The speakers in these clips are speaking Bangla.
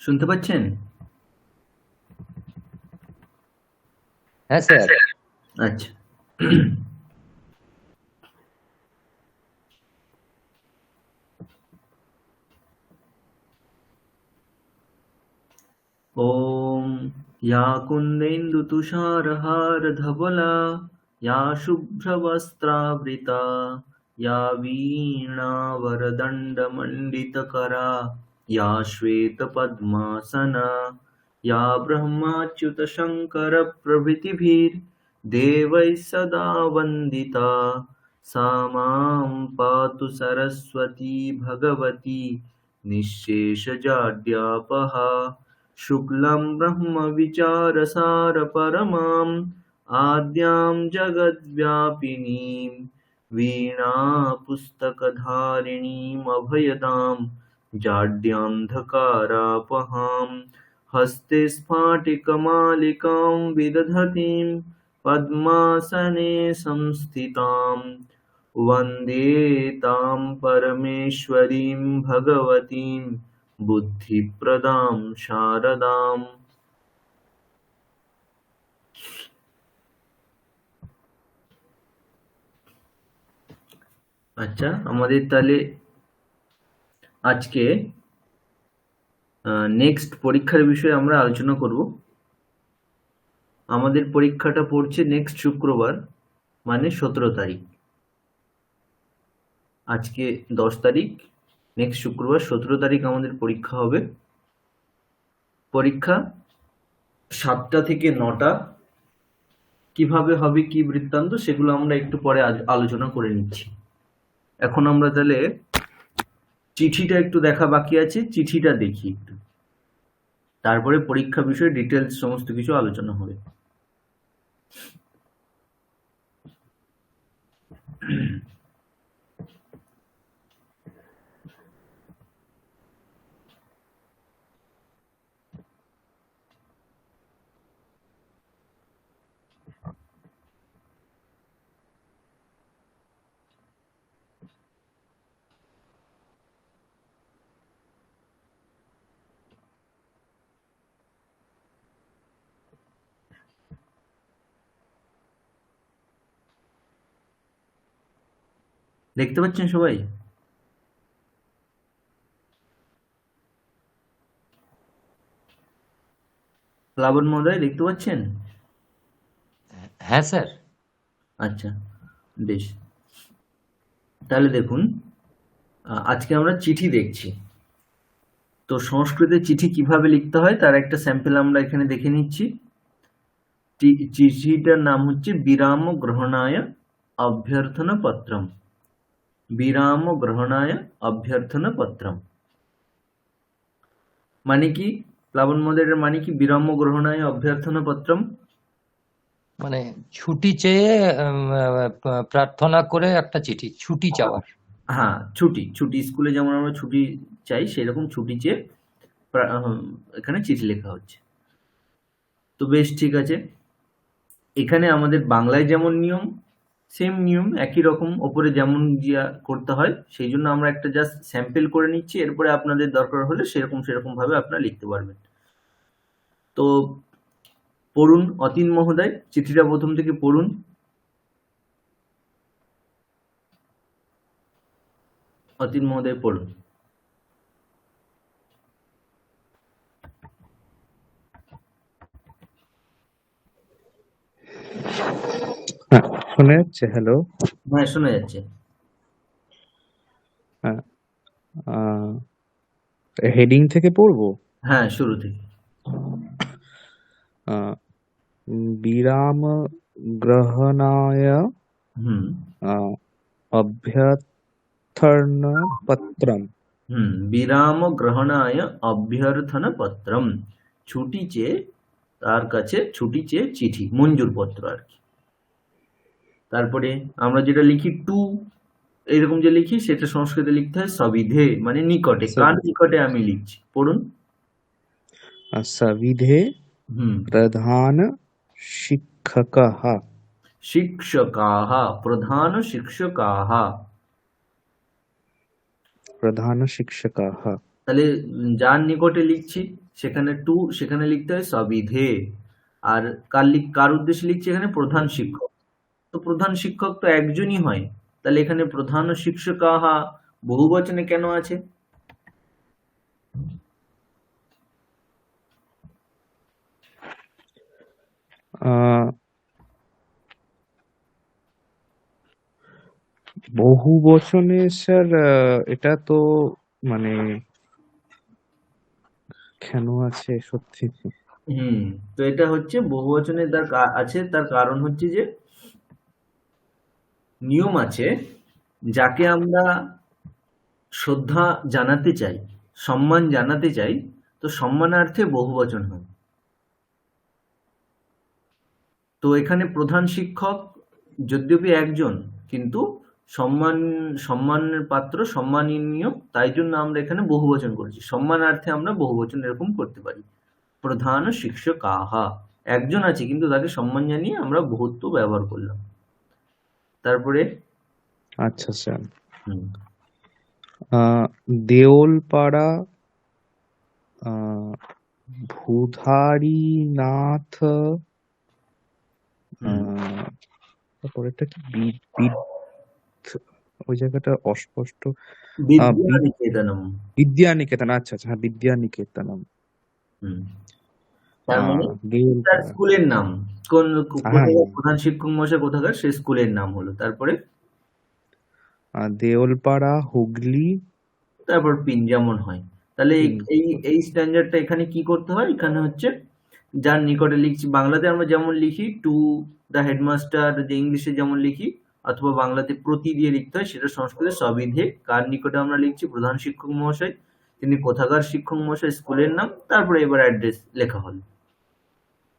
শুনতে পাচ্ছেন? হ্যাঁ স্যার। আচ্ছা। ॐ या कुन्देन्दुतुषारहारधवला या शुभ्रवस्त्रावृता या वीणावरदण्डमण्डितकरा या श्वेतपद्मासना या ब्रह्माच्युतशङ्करप्रभृतिभिर्देवैः सदा वन्दिता सा मां पातु सरस्वती भगवती निःशेषजाड्यापहा शुक्लं ब्रह्मविचारसारपरमाम् आद्यां जगद्व्यापिनीं वीणापुस्तकधारिणीमभयदां जाड्यान्धकारापहां हस्ते स्फाटिकमालिकां विदधतीं पद्मासने संस्थिताम् वन्दे तां परमेश्वरीं भगवतीं बुद्धिप्रदां शारदाम्। আচ্ছা, আমাদের তাহলে আজকে নেক্সট পরীক্ষার বিষয়ে আমরা আলোচনা করব। আমাদের পরীক্ষাটা পড়ছে নেক্সট শুক্রবার, মানে 17 তারিখ। আজকে 10 তারিখ, নেক্সট শুক্রবার 17 তারিখ আমাদের পরীক্ষা হবে। পরীক্ষা 7টা থেকে 9টা। কিভাবে হবে, কি বৃত্তান্ত, সেগুলো আমরা একটু পরে আলোচনা করে নিচ্ছি। এখন আমরা তাহলে চিঠিটা একটু দেখা বাকি আছে, চিঠিটা দেখি একটু, তারপরে পরীক্ষা বিষয়ে ডিটেলস সমস্ত কিছু আলোচনা হবে। দেখতে পাচ্ছেন সবাই? প্লাবন মহোদয় দেখতে পাচ্ছেন? হ্যাঁ স্যার। আচ্ছা, বেশ। তাহলে দেখুন, আজকে আমরা চিঠি দেখছি। তো সংস্কৃতে চিঠি কিভাবে লিখতে হয় তার একটা স্যাম্পল আমরা এখানে দেখে নিচ্ছি। চিঠিটার নাম হচ্ছে বিরাম গ্রহণায় অভ্যর্থনা পত্রম। বিরাম গ্রহণায় অভ্যর্থনা পত্রম মানে কি? প্লাবন মহোদয়ের মানে কি বিরাম গ্রহণায় অভ্যর্থনা পত্রম? মানে ছুটি চেয়ে প্রার্থনা করে একটা চিঠি, ছুটি চাওয়ার। হ্যাঁ, ছুটি স্কুলে যেমন আমরা ছুটি চাই, সেরকম ছুটি চেয়ে এখানে চিঠি লেখা হচ্ছে। তো বেশ, ঠিক আছে। এখানে আমাদের বাংলায় যেমন নিয়ম, সেম নিয়ম, একই রকম ওপরে যেমন যা করতে হয়, সেই জন্য আমরা একটা জাস্ট স্যাম্পল করে নিচ্ছি। এরপরে আপনাদের দরকার হলে সেরকম ভাবে আপনারা লিখতে পারবেন। তো পড়ুন অতীন মহোদয়, চিঠিটা প্রথম থেকে পড়ুন। অতীন মহোদয় পড়ুন। শোনা যাচ্ছে? হ্যালো, হ্যাঁ, শোনা যাচ্ছে। হ্যাঁ। হেডিং থেকে পড়বো। হ্যাঁ, শুরু থেকে। বিরাম গ্রহণায় অভ্যর্থনা পত্রম। বিরাম গ্রহণায় অভ্যর্থনা পত্রম, ছুটি চেয়ে, তার কাছে ছুটি চেয়ে চিঠি, মঞ্জুর পত্র আর কি। তারপরে আমরা যেটা লিখি টু, এইরকম যে লিখি, সেটা সংস্কৃতে লিখতে হয় সবিধে, মানে নিকটে। কার নিকটে আমি লিখছি? পড়ুন। সবিধে প্রধান শিক্ষকः। শিক্ষকাः, প্রধান শিক্ষকাः। প্রধান শিক্ষকः। তাহলে যার নিকটে লিখছি সেখানে টু, সেখানে লিখতে হয় সবিধে। আর কার উদ্দেশ্যে লিখছে এখানে? প্রধান শিক্ষক। তো প্রধান শিক্ষক তো একজনই হয়, তাহলে এখানে প্রধান শিক্ষকাহা বহু বচনে কেন আছে? আহ, বহু বচনে স্যার, এটা তো মানে কেন আছে সত্যি? তো এটা হচ্ছে বহু বচনে আছে, তার কারণ হচ্ছে যে নিয়ম আছে, যাকে আমরা শ্রদ্ধা জানাতে চাই, সম্মান জানাতে চাই, তো সম্মানার্থে বহু বচন হয়। তো এখানে প্রধান শিক্ষক যদ্যপি একজন, কিন্তু সম্মানের পাত্র, সম্মাননীয়, তাই জন্য আমরা এখানে বহুবচন করেছি। সম্মানার্থে আমরা বহুবচন এরকম করতে পারি। প্রধান শিক্ষকাহা, একজন আছে কিন্তু তাকে সম্মান জানিয়ে আমরা বহুত্ব ব্যবহার করলাম। তারপরে আচ্ছা স্যার, হুম দেওলপাড়া ভূধারীনাথ, হুম তারপরেটা কি ওই জায়গাটা অস্পষ্ট। বিদ্যা নিকেতনম। বিদ্যানিকেতন, আচ্ছা আচ্ছা, হ্যাঁ বিদ্যানিকেতনম। হুম তার মানে তার দেওলপাড়া, স্কুলের নাম, কোন হ্যাঁ কোথাকার প্রধান শিক্ষক মশাই কোথাকার, সে স্কুলের নাম হলো। তারপরে দেওলপাড়া হুগলি। তারপর পিন যেমন হয়। তাহলে এই পিন। এই এই স্ট্যান্ডার্ডটা এখানে কি করতে হয়? এখানে হচ্ছে যার নিকটে লিখছি, বাংলাতে আমরা যেমন লিখি টু দ্য হেডমাস্টার, যে ইংলিশে যেমন লিখি, অথবা বাংলাতে প্রতি দিয়ে লিখতে হয়, সেটা সংস্কৃতে সবিধে। কার নিকটে আমরা লিখছি? প্রধান শিক্ষক মহাশয়, তিনি কোথাকার শিক্ষক মহাশয়, স্কুলের নাম, তারপরে এবার অ্যাড্রেস লেখা হলো।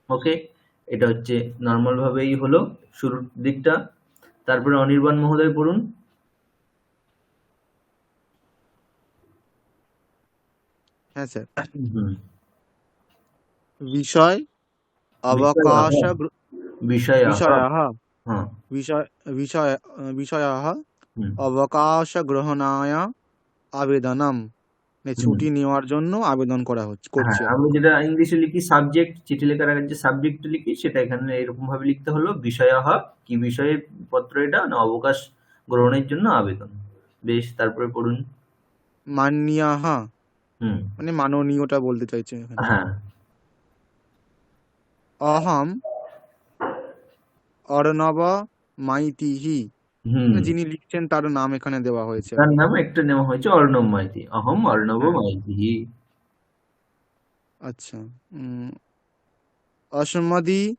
ওকে, এটা হচ্ছে নর্মাল ভাবেই হলো শুরুর দিকটা। তারপরে অনির্বাণ মহোদয় পড়ুন। হ্যাঁ স্যার। হুম বিষয় বিষয়াः অবকাশ বিষয়াः বিষয়াः হ্যাঁ বিষয় বিষয় বিষয়াः হুম অবকাশ গ্রহণায় আবেদনম, মানে হুম ছুটি নেওয়ার জন্য আবেদন হ্যাঁ, করছি আর আমরা কি। যেটা ইংলিশে লিখি সাবজেক্ট, চিঠি লেখার আগে যে সাবজেক্ট লিখি, সেটা এখানে এরকম ভাবে লিখতে হলো বিষয়াः। কি বিষয়ের পত্র এটা? না, অবকাশ গ্রহণের জন্য আবেদন। বেশ, তারপরে পড়ুন। মান্যাহ, হুম মানে মাননীয়টা বলতে চাইছে এখানে। হ্যাঁ অহম অর্ণব মাইতিহি, হুম মানে যিনি লিখছেন তার নাম এখানে দেওয়া হয়েছে আর তার কি। নাম একটা নেওয়া হয়েছে অর্ণব মাইতি। অহম অর্ণব হ্যাঁ, মাইতি। আচ্ছা। অসমদি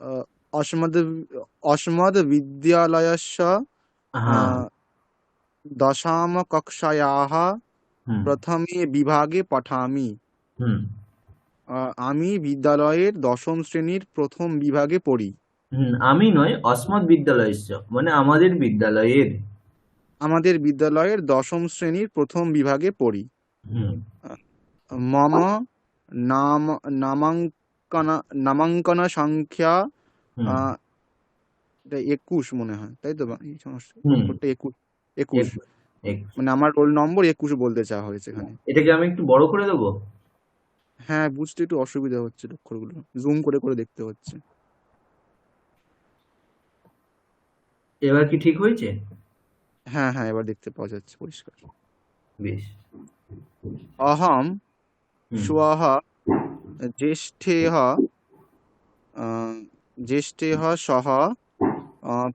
আহ, অসমদ অসমদ বিদ্যালয়স্য হ্যাঁ দশম কক্ষায়াः হুম প্রথমে বিভাগে পঠামি। হুম আমি বিদ্যালয়ের দশম শ্রেণীর প্রথম বিভাগে পড়ি। আমি নয়, অস্মৎ বিদ্যালয়স্য মানে আমাদের বিদ্যালয়ের। আমাদের বিদ্যালয়ের দশম শ্রেণীর প্রথম বিভাগে পড়ি। হুম আহ, মম নাম নামাঙ্কন নামাঙ্কন সংখ্যা হুম আহ, এটা 21 মনে হয়, তাই তো? এই সমস্যা হুম নম্বরটা 21। 21, এক- এক- মানে আমার রোল নম্বর 21 বলতে চাওয়া হয়েছে এখানে। এটাকে আমি একটু বড় করে দেবো। হ্যাঁ, বুঝতে একটু অসুবিধা হচ্ছে, অক্ষরগুলো জুম করে করে দেখতে হচ্ছে। এবার কি ঠিক হয়েছে? হ্যাঁ হ্যাঁ, এবার দেখতে পাওয়া যাচ্ছে পরিষ্কার। বেশ। অহম হুম श्वः ज्येष्ठेः ज्येष्ठेः सह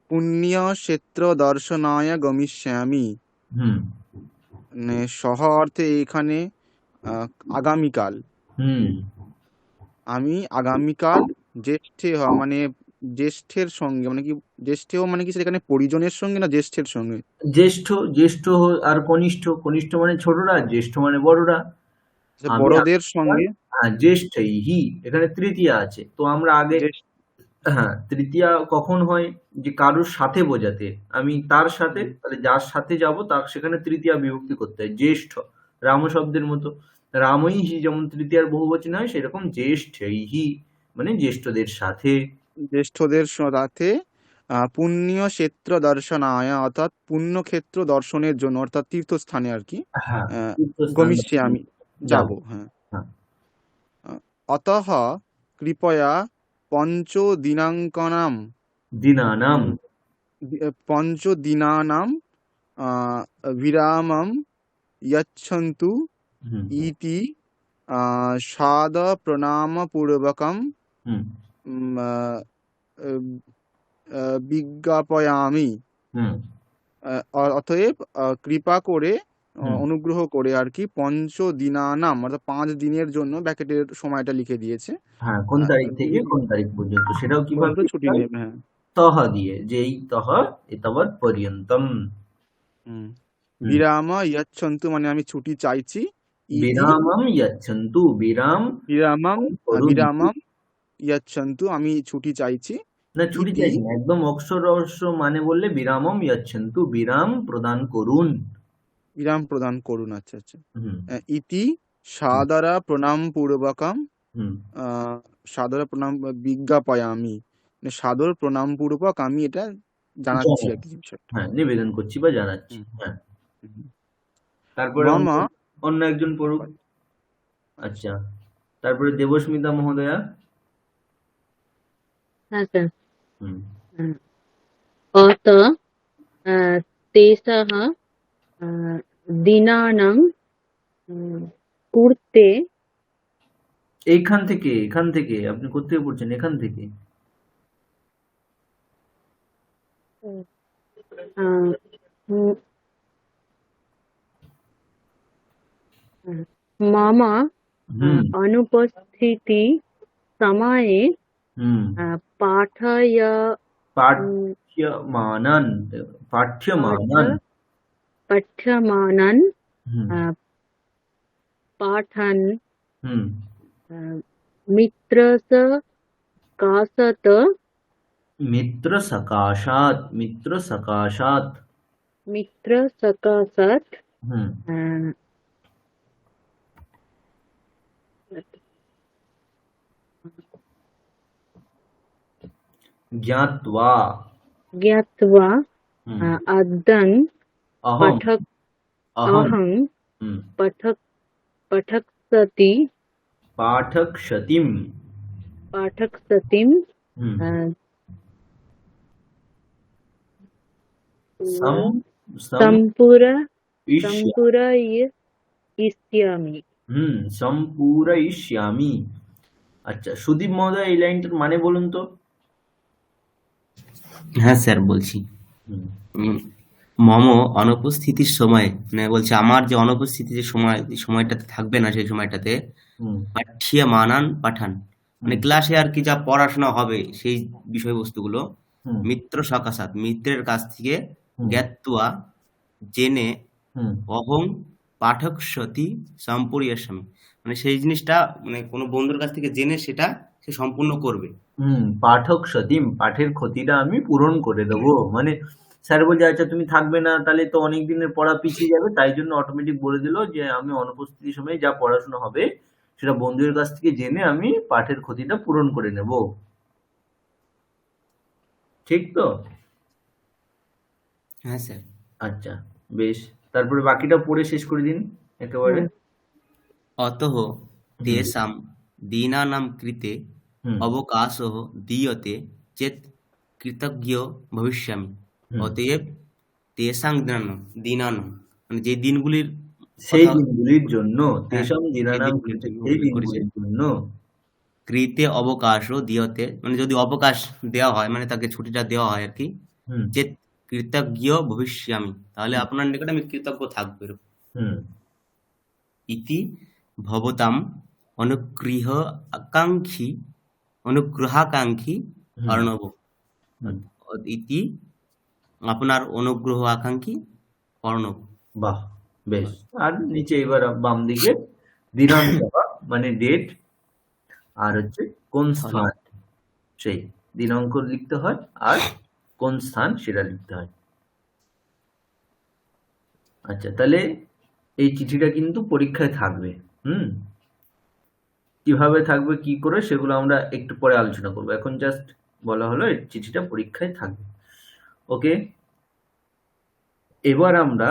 पुण्यक्षेत्रदर्शनाय गमिष्यामि। হুম মানে সহ অর্থে এখানে আহ, আগামীকাল। হুম আমি আগামীকাল জ্যেষ্ঠেহ মানে জ্যেষ্ঠের সঙ্গে, মানে কি জ্যেষ্ঠেহ মানে কি সেখানে পরিজনের সঙ্গে না জ্যেষ্ঠের সঙ্গে? জ্যেষ্ঠ, আর কনিষ্ঠ। কনিষ্ঠ মানে ছোটরা, জ্যেষ্ঠ মানে বড়রা। আচ্ছা, আমি বড়দের আগামীকাল, সঙ্গে। হ্যাঁ জ্যেষ্ঠই হি, এখানে তৃতীয়া আছে, তো আমরা আগে, জ্যেষ্ঠ। হ্যাঁ তৃতীয়া কখন হয়? যে কারুর সাথে বোঝাতে, আমি তার সাথে, হুম, তাহলে যার সাথে যাব তার সেখানে তৃতীয়া বিভক্তি করতে হয়। জ্যেষ্ঠ, রাম শব্দের মতো, রামই হি যেমন তৃতীয়ার বহুবচন হয়, সেরকম জ্যেষ্ঠই হি মানে জ্যেষ্ঠদের সাথে। জ্যেষ্ঠদের সাথে পুণ্যক্ষেত্র দর্শনায়, অর্থাৎ পুণ্যক্ষেত্র দর্শনের জন্য, অর্থাৎ তীর্থস্থানে আর কি। হ্যাঁ আহ, তীর্থস্থান গমিষ্যে আমি যাব। যাব, হ্যাঁ। অতঃ কৃপয়া পঞ্চদিনাঙ্কনাম দিনানাম পঞ্চদিনানাম বিরামম यच्छन्तु হুম इति सादप्रणामपूर्वकं হুম বিজ্ঞাপয়ামি। হুম অতএব কৃপা করে হুম অনুগ্রহ করে আর কি পঞ্চদিনানাম অর্থাৎ 5 দিনের জন্য ব্র্যাকেটের সময়টা লিখে দিয়েছে। হ্যাঁ কোন তারিখ থেকে উনি কোন তারিখ পর্যন্ত সেটাও কিভাবে পর্যন্ত ছুটি লিখতে হয়? নেবে। হ্যাঁ। তহ দিয়ে যে এই তহ এতাবৎ পর্যন্তম। হুম। হুম বিরাম ইয়াচ্ছন্তু মানে আমি ছুটি চাইছি। ইতি বিরামম যচ্ছন্তু বিরাম বিরামম করুন। বিরামম ইয়াচ্ছন্তু আমি ছুটি চাইছি। না ছুটি ইতি চাইছি না, একদম অক্ষর রহস্য মানে বললে বিরামম যচ্ছন্তু বিরাম প্রদান করুন। বিরাম প্রদান করুন। আচ্ছা আচ্ছা। হুম ইতি হুম সাদরা প্রণাম পূর্বকম হুম সাদরা প্রণাম বিজ্ঞাপয়ামি মানে সাদর প্রণাম পূর্বক আমি এটা জানাচ্ছি আর কি জানাচ্ছি, বিষয়টা। হ্যাঁ নিবেদন করছি বা জানাচ্ছি। হুম, হ্যাঁ হুম। তারপরে মম অন্য অন্য একজন পড়ুক। আচ্ছা তারপরে দেবস্মিতা মহোদয়া। हाँ सर। হুম अत तेषः दिनानां कृते এইখান থেকে এখান থেকে আপনি কোথেকে পড়ছেন? এখান থেকে मम হুম अनुपस्थिति समये হুম पाठय পাঠ্যমানন পাঠ্যমানন पठ्यमानन् হুম पाठन् হুম मित्रसकाशत् মিত্র সকাশাৎ মিত্র সকাশাৎ मित्रसकाशत् হুম জ্ঞাত্বা ज्ञात्वा হুম अद्यन् অহং অহং अहं হুম पठक्सति পাঠকশতিম पाठक्सतिं হুম अ, সম সম सम्पूर ইষ্য सम्पूरयिष्यामि। সম্পূরয়িষ্যামি। আচ্ছা সুদীপ মহোদয় এই লাইনটার মানে বলুন তো। হ্যাঁ স্যার বলছি। হুম উম, মম অনুপস্থিতির সময় মানে বলছে আমার যে অনুপস্থিতি যে সময় যে সময়টাতে থাকবে না সেই সময়টাতে হুম পাঠিয়ে মানান পাঠান মানে হুম ক্লাসে আর কি যা পড়াশোনা হবে সেই বিষয়বস্তুগুলো হুম মিত্র সকাশাৎ মিত্রের কাছ থেকে হুম জ্ঞাত্বা জেনে হুম অহং পাঠক সতী সম্পূর্ণামি মানে সেই জিনিসটা মানে কোনো বন্ধুর কাছ থেকে জেনে সেটা সে সম্পূর্ণ করবে। পাঠক সতীম পাঠের ক্ষতিটা আমি পূরণ করে দেবো। মানে স্যার বলছে আচ্ছা তুমি থাকবে না তাহলে তো অনেক দিনের পড়া পিছিয়ে যাবে, তাই জন্য অটোমেটিক বলে দিল যে আমি অনুপস্থিতির সময় যা পড়াশোনা হবে সেটা বন্ধুদের কাছ থেকে জেনে আমি পাঠের ক্ষতিটা পূরণ করে নেব। ঠিক তো? হ্যাঁ স্যার। আচ্ছা বেশ, তারপরে বাকিটা পড়ে শেষ করে দিন একেবারে। অতঃ হুম তেষাং দীনানাং কৃতে হুম অবকাশः দীয়তে চেৎ কৃতজ্ঞ ভবিষ্যামি। হুম অতএব তেষাং দীনানাং মানে যে দিনগুলির সেই কথা দিনগুলির জন্য হ্যাঁ তেষাং যে দিনানাম দিনগুলির কৃতে জন্য সেই উল্লেখ করেছে দিনগুলির জন্য কৃতে অবকাশও দিয়তে মানে যদি অবকাশ দেওয়া হয় মানে তাকে ছুটিটা দেওয়া হয় আর কি হুম চেৎ কৃতজ্ঞ ভবিষ্যামি তাহলে আপনার নিকট আমি কৃতজ্ঞ থাকবো এরকম। হুম ইতি ভবতাম অনুগৃহ আকাঙ্ক্ষী অনুগ্রহাকাঙ্ক্ষী হুম অর্ণব। হুম ইতি আপনার অনুগ্রহ আকাঙ্ক্ষী অর্ণব। বাহ বেশ। আর নিচে এবার বাম দিকে দিনাঙ্ক মানে ডেট, আর হচ্ছে কোন স্থান সেই দিনাঙ্ক লিখতে হয়, আর কোন স্থান সেটা লিখতে হয়। আচ্ছা তাহলে এই চিঠিটা কিন্তু পরীক্ষায় থাকবে। হুম কিভাবে থাকবে কি করে সেগুলো আমরা একটু পরে আলোচনা করবো, এখন জাস্ট বলা হলো এই চিঠিটা পরীক্ষায় থাকবে। ওকে এবার আমরা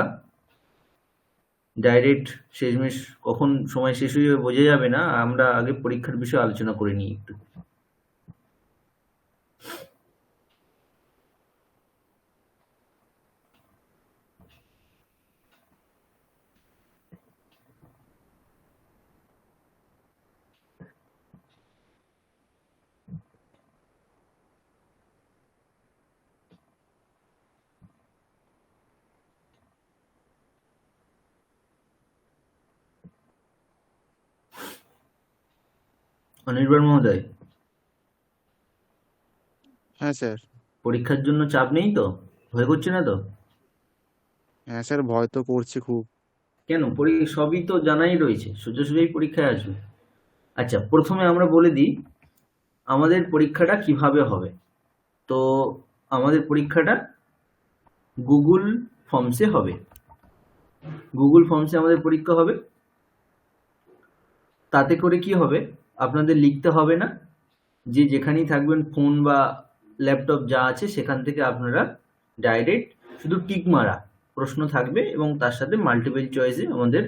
ডাইরেক্ট শেষমেশ কখন সময় শেষ হয়ে যাবে বোঝা যাবে না, আমরা আগে পরীক্ষার বিষয়ে আলোচনা করে নিই একটু। অনির্বাণ মহোদয়, হ্যাঁ স্যার। পরীক্ষার জন্য চাপ নেই তো? ভয় করছে না তো? হ্যাঁ স্যার, ভয় তো করছে খুব। কেন, সবই তো জানাই রয়েছে, সোজাসুজি পরীক্ষায় আসবে। আচ্ছা, প্রথমে আমরা বলে দিই আমাদের পরীক্ষাটা কিভাবে হবে। তো আমাদের পরীক্ষাটা গুগল ফর্মসে হবে। গুগল ফর্মসে আমাদের পরীক্ষা হবে। তাতে করে কি হবে, আপনাদের লিখতে হবে না, যে যেখানেই থাকবেন ফোন বা ল্যাপটপ যা আছে সেখান থেকে আপনারা ডাইরেক্ট শুধু টিক মারা প্রশ্ন থাকবে এবং তার সাথে মাল্টিপল চয়েসে আমাদের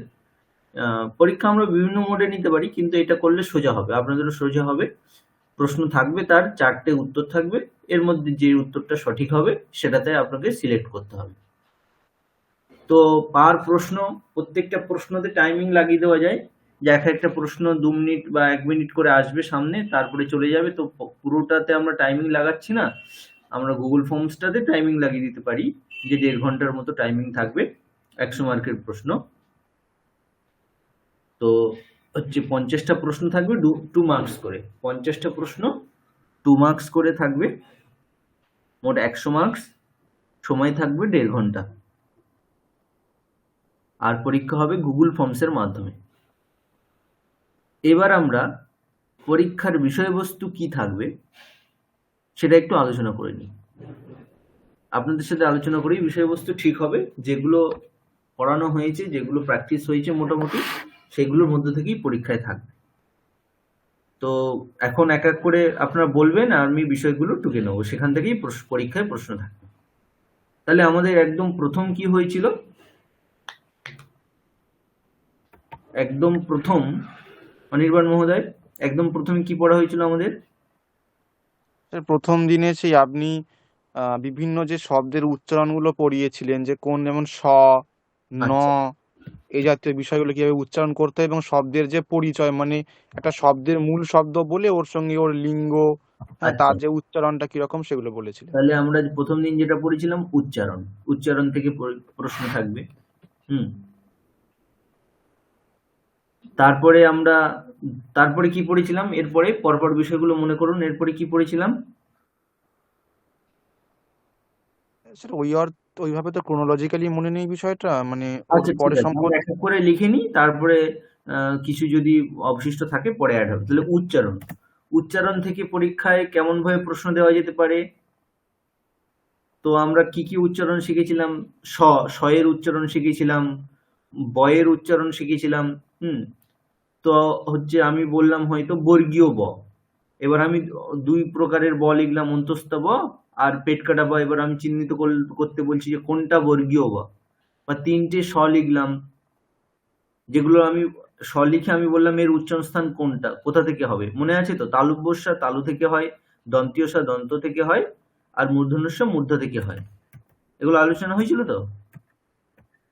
পরীক্ষা আমরা বিভিন্ন মোডে নিতে পারি, কিন্তু এটা করলে সোজা হবে, আপনাদেরও সোজা হবে। প্রশ্ন থাকবে, তার 4টে উত্তর থাকবে, এর মধ্যে যে উত্তরটা সঠিক হবে সেটাতে আপনাকে সিলেক্ট করতে হবে। তো পার প্রশ্ন, প্রত্যেকটা প্রশ্নতে টাইমিং লাগিয়ে দেওয়া যায়, যে একটা প্রশ্ন 2 মিনিট বা 1 মিনিট করে আসবে সামনে, তারপরে চলে যাবে। তো পুরোটাতে আমরা টাইমিং লাগাচ্ছি না, আমরা গুগল ফর্মসটাতে টাইমিং লাগিয়ে দিতে পারি, যে 1.5 ঘন্টার মতো টাইমিং থাকবে, 100 মার্কের প্রশ্ন। তো হচ্ছে 50টা প্রশ্ন থাকবে 2 মার্কস করে, 50টা প্রশ্ন 2 মার্কস করে থাকবে, মোট 100 মার্কস। সময় থাকবে 1.5 ঘন্টা। আর পরীক্ষা হবে গুগল ফর্মসের মাধ্যমে। এবার আমরা পরীক্ষার বিষয়বস্তু কি থাকবে সেটা একটু আলোচনা করে নিই। আপনাদের সাথে আলোচনা করি বিষয়বস্তু ঠিক হবে, যেগুলো পড়ানো হয়েছে, যেগুলো প্র্যাকটিস হয়েছে মোটামুটি, সেগুলোর মধ্যে থেকেই পরীক্ষায় থাকবে। তো এখন এক এক করে আপনারা বলবেন আর আমি বিষয়গুলো টুকে নেবো, সেখান থেকেই পরীক্ষায় প্রশ্ন থাকবে। তাহলে আমাদের একদম প্রথম কি হয়েছিল, একদম প্রথম অনির্বাণ মহোদয়, একদম প্রথমে কি পড়া হয়েছিল আমাদের? স্যার, প্রথম দিনে সেই আপনি বিভিন্ন যে শব্দের উচ্চারণগুলো পড়িয়েছিলেন, যে কোন, যেমন স, ন, আচ্ছা, এই জাতীয় বিষয়গুলো কিভাবে উচ্চারণ করতে হয়, এবং শব্দের যে পরিচয়, মানে একটা শব্দের মূল শব্দ বলে ওর সঙ্গে ওর লিঙ্গ, হ্যাঁ, আচ্ছা। তার যে উচ্চারণটা কিরকম সেগুলো বলেছিলেন। তাহলে আমরা প্রথম দিন যেটা পড়েছিলাম উচ্চারণ, উচ্চারণ থেকে প্রশ্ন থাকবে। তারপরে কি পড়েছিলাম, এরপরে পরপর বিষয়গুলো মনে করুন, এরপরে কি পড়েছিলাম? স্যার, ওইভাবে তো ক্রোনোলজিক্যালি মনে নেই বিষয়টা, মানে ওর আচ্ছা, ঠিক পরে আছে, সম্পর্ক। আমরা এক এক করে লিখে নিই, তারপরে কিছু যদি অবশিষ্ট থাকে পরে অ্যাড হবে। তাহলে উচ্চারণ, উচ্চারণ থেকে পরীক্ষায় কেমন ভাবে প্রশ্ন দেওয়া যেতে পারে। তো আমরা কি কি উচ্চারণ শিখেছিলাম? স এর উচ্চারণ শিখেছিলাম, বয়ের উচ্চারণ শিখেছিলাম। তো হচ্ছে আমি বললাম হয়তো বর্গীয় ব, এবার আমি 2 প্রকারের ব লিখলাম, অন্তস্থ ব আর পেট কাটা ব। এবার আমি চিহ্নিত করতে বলছি যে কোনটা বর্গীয় ব, বা 3টে স লিখলাম, যেগুলো আমি স লিখে আমি বললাম এর উচ্চারণ স্থান কোনটা, কোথা থেকে হবে, মনে আছে তো? তালব্যস্যা তালু থেকে হয়, দন্ত্যস্যা দন্ত থেকে হয়, আর মূর্ধন্যস্যা মূর্ধ থেকে হয়। এগুলো আলোচনা হয়েছিল তো?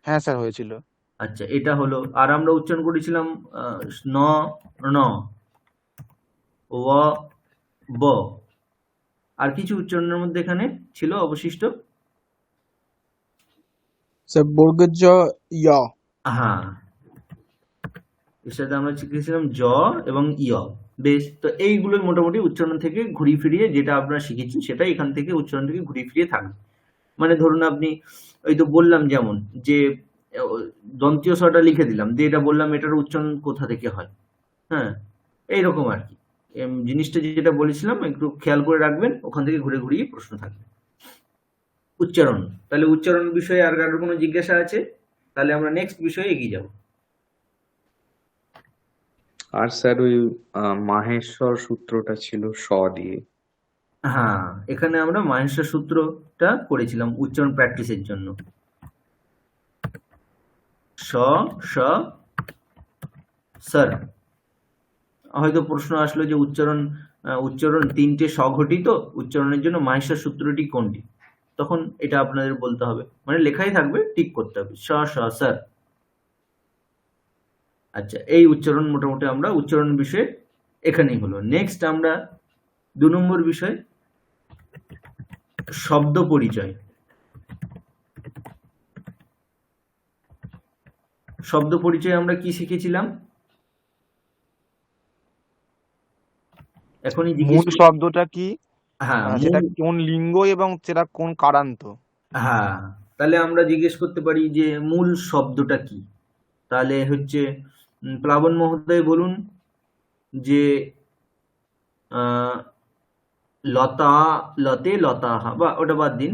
হ্যাঁ স্যার, হয়েছিল। আচ্ছা, এটা হলো। আর আমরা উচ্চারণ করেছিলাম ন, ন, ও, ব। আর কিছু উচ্চারণের মধ্যে এখানে ছিল অবশিষ্ট। স্যার বর্গজ য়। হ্যাঁ, এর সাথে আমরা শিখেছিলাম জ এবং ইয়। বেশ, তো এইগুলোই মোটামুটি উচ্চারণ থেকে ঘুরিয়ে ফিরিয়ে যেটা আপনারা শিখেছেন সেটা এখান থেকে উচ্চারণ থেকে ঘুরিয়ে ফিরিয়ে থাকবে। মানে ধরুন আপনি ওই তো বললাম যেমন যে দন্তীয় স্বরটা লিখে দিলাম, দিয়ে এটা বললাম এটার উচ্চারণ কোথা থেকে হয়। হ্যাঁ, এইরকম আর কি। জিনিসটা যেটা বলেছিলাম একটু খেয়াল করে রাখবেন, ওখান থেকে ঘুরে ঘুরিয়ে প্রশ্ন থাকবে। উচ্চারণ, তাহলে উচ্চারণ বিষয়ে আর কারোর কোনো জিজ্ঞাসা আছে? তাহলে আমরা নেক্সট বিষয়ে এগিয়ে যাব। আর স্যার ওই মাহেশ্বর সূত্রটা ছিল স দিয়ে। হ্যাঁ, এখানে আমরা মাহেশ্বর সূত্রটা করেছিলাম উচ্চারণ প্র্যাকটিসের জন্য। স স স্যার। হয়তো প্রশ্ন আসলো যে উচ্চারণ তিনটে স্বঘটিত উচ্চারণের জন্য মাহেশ্বর সূত্রটি কোনটি, তখন এটা আপনাদের বলতে হবে, মানে লেখাই থাকবে, টিক করতে হবে স স স্যার। আচ্ছা, এই উচ্চারণ মোটামুটি আমরা উচ্চারণ বিষয়ে এখানেই হলো। নেক্সট আমরা 2 নম্বর বিষয় শব্দ পরিচয়। শব্দ পরিচয় আমরা কি শিখেছিলাম? এখনই জিজ্ঞেস মূল শব্দটা কি, হ্যাঁ সেটা মূল, কোন লিঙ্গ এবং সেটা কোন কারান্ত। হ্যাঁ তাহলে আমরা জিজ্ঞেস করতে পারি যে মূল শব্দটা কি। তাহলে হচ্ছে প্লাবন মহোদয় বলুন যে আহ, লতা লতে লতাহা, বা ওটা বাদ দিন,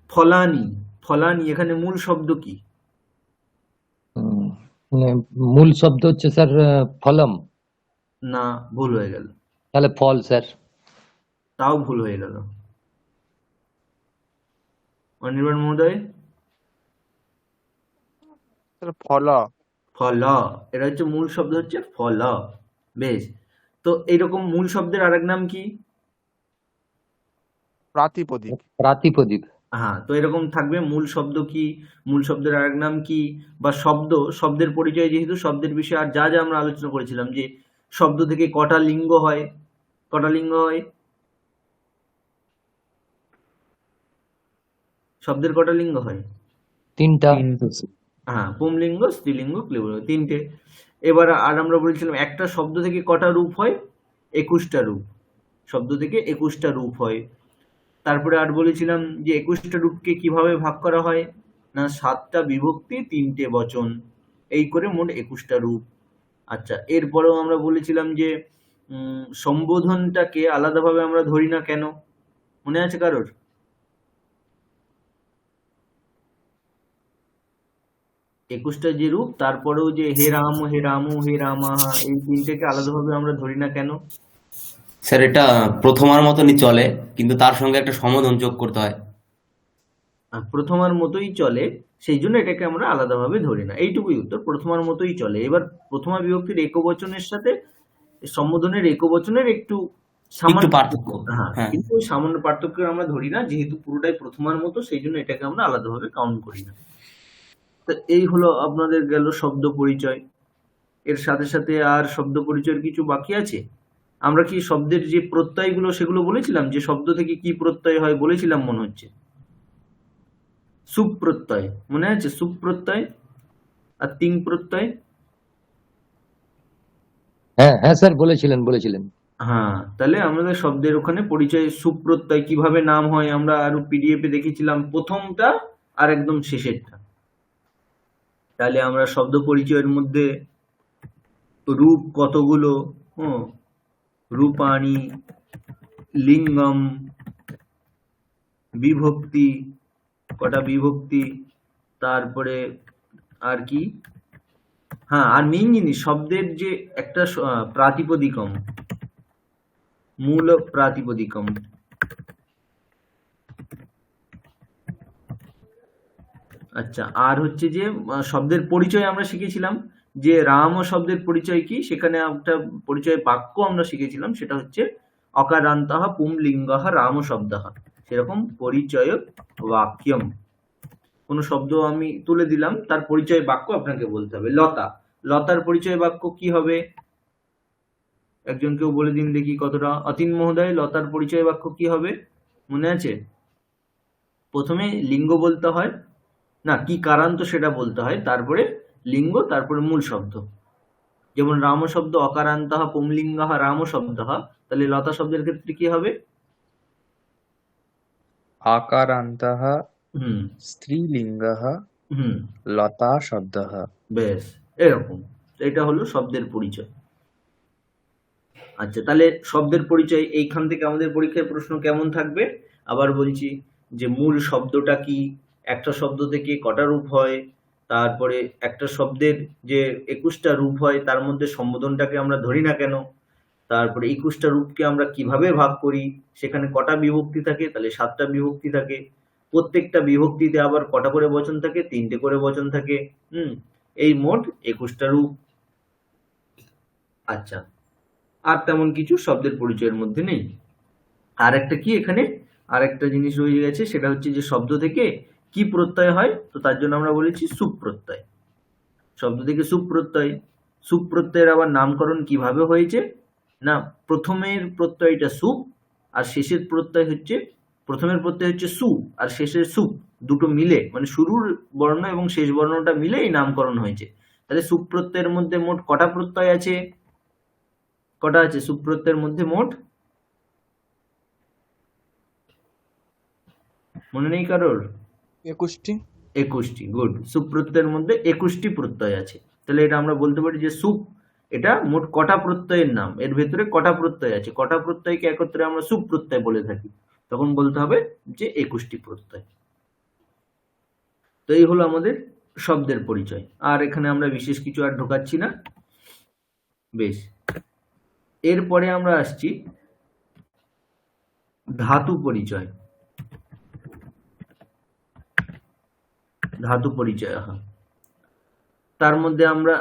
ফলানি ফলানি, এখানে মূল শব্দ কি? মানে মূল শব্দ হচ্ছে স্যার ফলম। না, ভুল হয়ে গেল, তাহলে ফল স্যার। তাও ভুল হয়ে গেল। অনির্বাণ মহোদয়? ফল। ফল, এটা হচ্ছে মূল শব্দ, হচ্ছে ফল। বেশ, তো এইরকম মূল শব্দের আরেক নাম কি? প্রাতিপদিক। প্রাতিপদিক। হ্যাঁ, তো এরকম থাকবে মূল শব্দ কি, মূল শব্দের আরেক নাম কি, বা শব্দের পরিচয়, যেহেতু শব্দের বিষয়ে আর যা যা আমরা আলোচনা করেছিলাম যে শব্দ থেকে কটা লিঙ্গ হয়, কটা লিঙ্গ হয়, শব্দের কটা লিঙ্গ হয়? 3টা। হ্যাঁ, পুংলিঙ্গ, স্ত্রীলিঙ্গ, ক্লিবলিঙ্গ, 3টে। এবার আর আমরা বলেছিলাম একটা শব্দ থেকে কটা রূপ হয়? 21টা রূপ, শব্দ থেকে 21টা রূপ হয়। তারপরে আর বলেছিলাম যে 21টা রূপকে কিভাবে ভাগ করা হয়, না 7টা বিভক্তি 3টে বচন, এই করে মোট 21টা রূপ। আচ্ছা, এরপরেও আমরা বলেছিলাম যে সম্বোধনটাকে আলাদাভাবে আমরা ধরি না কেন, মনে আছে কারোর? একুশটা যে রূপ, তারপরেও যে হে রাম হে রাম হে রামাহা, এই 3টেকে আলাদাভাবে আমরা ধরি না কেন? স্যার এটা প্রথমার মতনই চলে, কিন্তু তার সঙ্গে একটা সম্বোধন যোগ করতে হয়। প্রথমার মতোই চলে, সেই জন্য এটাকে আমরা আলাদাভাবে ধরি না, এইটুকুই উত্তর, প্রথমার মতোই চলে। এবার প্রথমা বিভক্তির একবচনের সাথে সম্বোধনের একবচনের একটু সামান্য পার্থক্য। হ্যাঁ, হ্যাঁ। কিন্তু ওই সামান্য পার্থক্য আমরা ধরি না, যেহেতু পুরোটাই প্রথমার মতো, সেই জন্য এটাকে আমরা আলাদাভাবে কাউন্ট করি না। তো এই হলো আপনাদের গেল শব্দ পরিচয়। এর সাথে সাথে আর শব্দ পরিচয়ের কিছু বাকি আছে? আমরা কি শব্দের যে প্রত্যয়গুলো সেগুলো বলেছিলাম, যে শব্দ থেকে কি প্রত্যয় হয় বলেছিলাম মনে হচ্ছে, সুপ্রত্যয়, মনে আছে? সুপ্রত্যয় আর তিং প্রত্যয়। হ্যাঁ হ্যাঁ স্যার, বলেছিলেন। হ্যাঁ, তাহলে আমাদের শব্দের ওখানে পরিচয় সুপ্রত্যয় কিভাবে নাম হয় আমরা আরো পিডিএফ এ দেখেছিলাম, প্রথমটা আর একদম শেষেরটা। তাহলে আমরা শব্দ পরিচয়ের মধ্যে রূপ কতগুলো, রূপাণী, লিঙ্গম, বিভক্তি, কটা বিভক্তি, তারপরে আর কি, হ্যাঁ, আর মেইন জিনিস শব্দের যে একটা প্রাতিপদিকম, মূল প্রাতিপদিকম। আচ্ছা, আর হচ্ছে যে শব্দের পরিচয় আমরা শিখেছিলাম, যে রাম শব্দের পরিচয় কি, সেখানে একটা পরিচয় বাক্য আমরা শিখেছিলাম, সেটা হচ্ছে অকারান্তঃ পুংলিঙ্গঃ রাম শব্দঃ, সেরকম পরিচয় বাক্যম। কোন শব্দ আমি তুলে দিলাম, তার পরিচয় বাক্য আপনাকে বলতে হবে। লতার পরিচয় বাক্য কি হবে? একজন কেউ বলে দিন দেখি কতটা। অতীন মহোদয়, লতার পরিচয় বাক্য কি হবে, মনে আছে? প্রথমে লিঙ্গ বলতে হয়, না কি কারান্ত সেটা বলতে হয়, তারপরে লিঙ্গ, তারপরে মূল শব্দ। যেমন রাম শব্দ অকারান্তঃ পুংলিঙ্গঃ রাম শব্দঃ, তাহলে লতা শব্দের ক্ষেত্রে কি হবে? আকারান্তः হুম স্ত্রীলিঙ্গः হুম লতা শব্দः। বেশ, এরকম। এটা হলো শব্দের পরিচয়। আচ্ছা, তাহলে শব্দের পরিচয় এইখান থেকে আমাদের পরীক্ষায় প্রশ্ন কেমন থাকবে আবার বলছি, যে মূল শব্দটা কি, একটা শব্দ থেকে কটা রূপ হয়, তারপরে একটা শব্দের যে 21টা রূপ হয় তার মধ্যে সম্বোধনটাকে আমরা ধরি না কেন, তারপরে 21টা রূপকে আমরা কিভাবে ভাগ করি, সেখানে কটা বিভক্তি থাকে, তাহলে 7টা বিভক্তি থাকে, প্রত্যেকটা বিভক্তিতে আবার কটা করে বচন থাকে? 3টে করে বচন থাকে। এই মোট 21টা রূপ। আচ্ছা, আর তেমন কিছু শব্দের পরিচয়ের মধ্যে নেই। আর একটা কি এখানে আর একটা জিনিস রয়ে গেছে, সেটা হচ্ছে যে শব্দ থেকে কি প্রত্যয় হয়, তো তার জন্য আমরা বলেছি সুপ প্রত্যয়। শব্দ থেকে সুপ প্রত্যয়। সুপ প্রত্যয়ের আবার নামকরণ কিভাবে হয়েছে না, প্রথমের প্রত্যয়টা সুপ আর শেষের প্রত্যয় হচ্ছে, প্রথমের প্রত্যয় হচ্ছে সু আর শেষের সুপ, দুটো মিলে মানে শুরুর বর্ণ এবং শেষ বর্ণটা মিলে এই নামকরণ হয়েছে। তাহলে সুপ প্রত্যয়ের মধ্যে মোট কটা প্রত্যয় আছে? কটা আছে সুপ প্রত্যয়ের মধ্যে মোট? মনে নেই কারোর? 21টি। 21টি। গুড। সুপ প্রত্যয়ের মধ্যে 21টি প্রত্যয় আছে। তাহলে এটা আমরা বলতে পারি যে সুপ এটা মোট কটা প্রত্যয়ের নাম, এর ভেতরে কটা প্রত্যয় আছে, কটা প্রত্যয়কে একত্রে আমরা সুপ প্রত্যয় বলে থাকি, তখন বলতে হবে যে 21টি প্রত্যয়। তো এই হলো আমাদের শব্দের পরিচয়। আর এখানে আমরা বিশেষ কিছু আর ঢোকাচ্ছি না। বেশ, এরপরে আমরা আসছি ধাতু পরিচয়। ধাতু পরিচয়, তার মধ্যে আমরা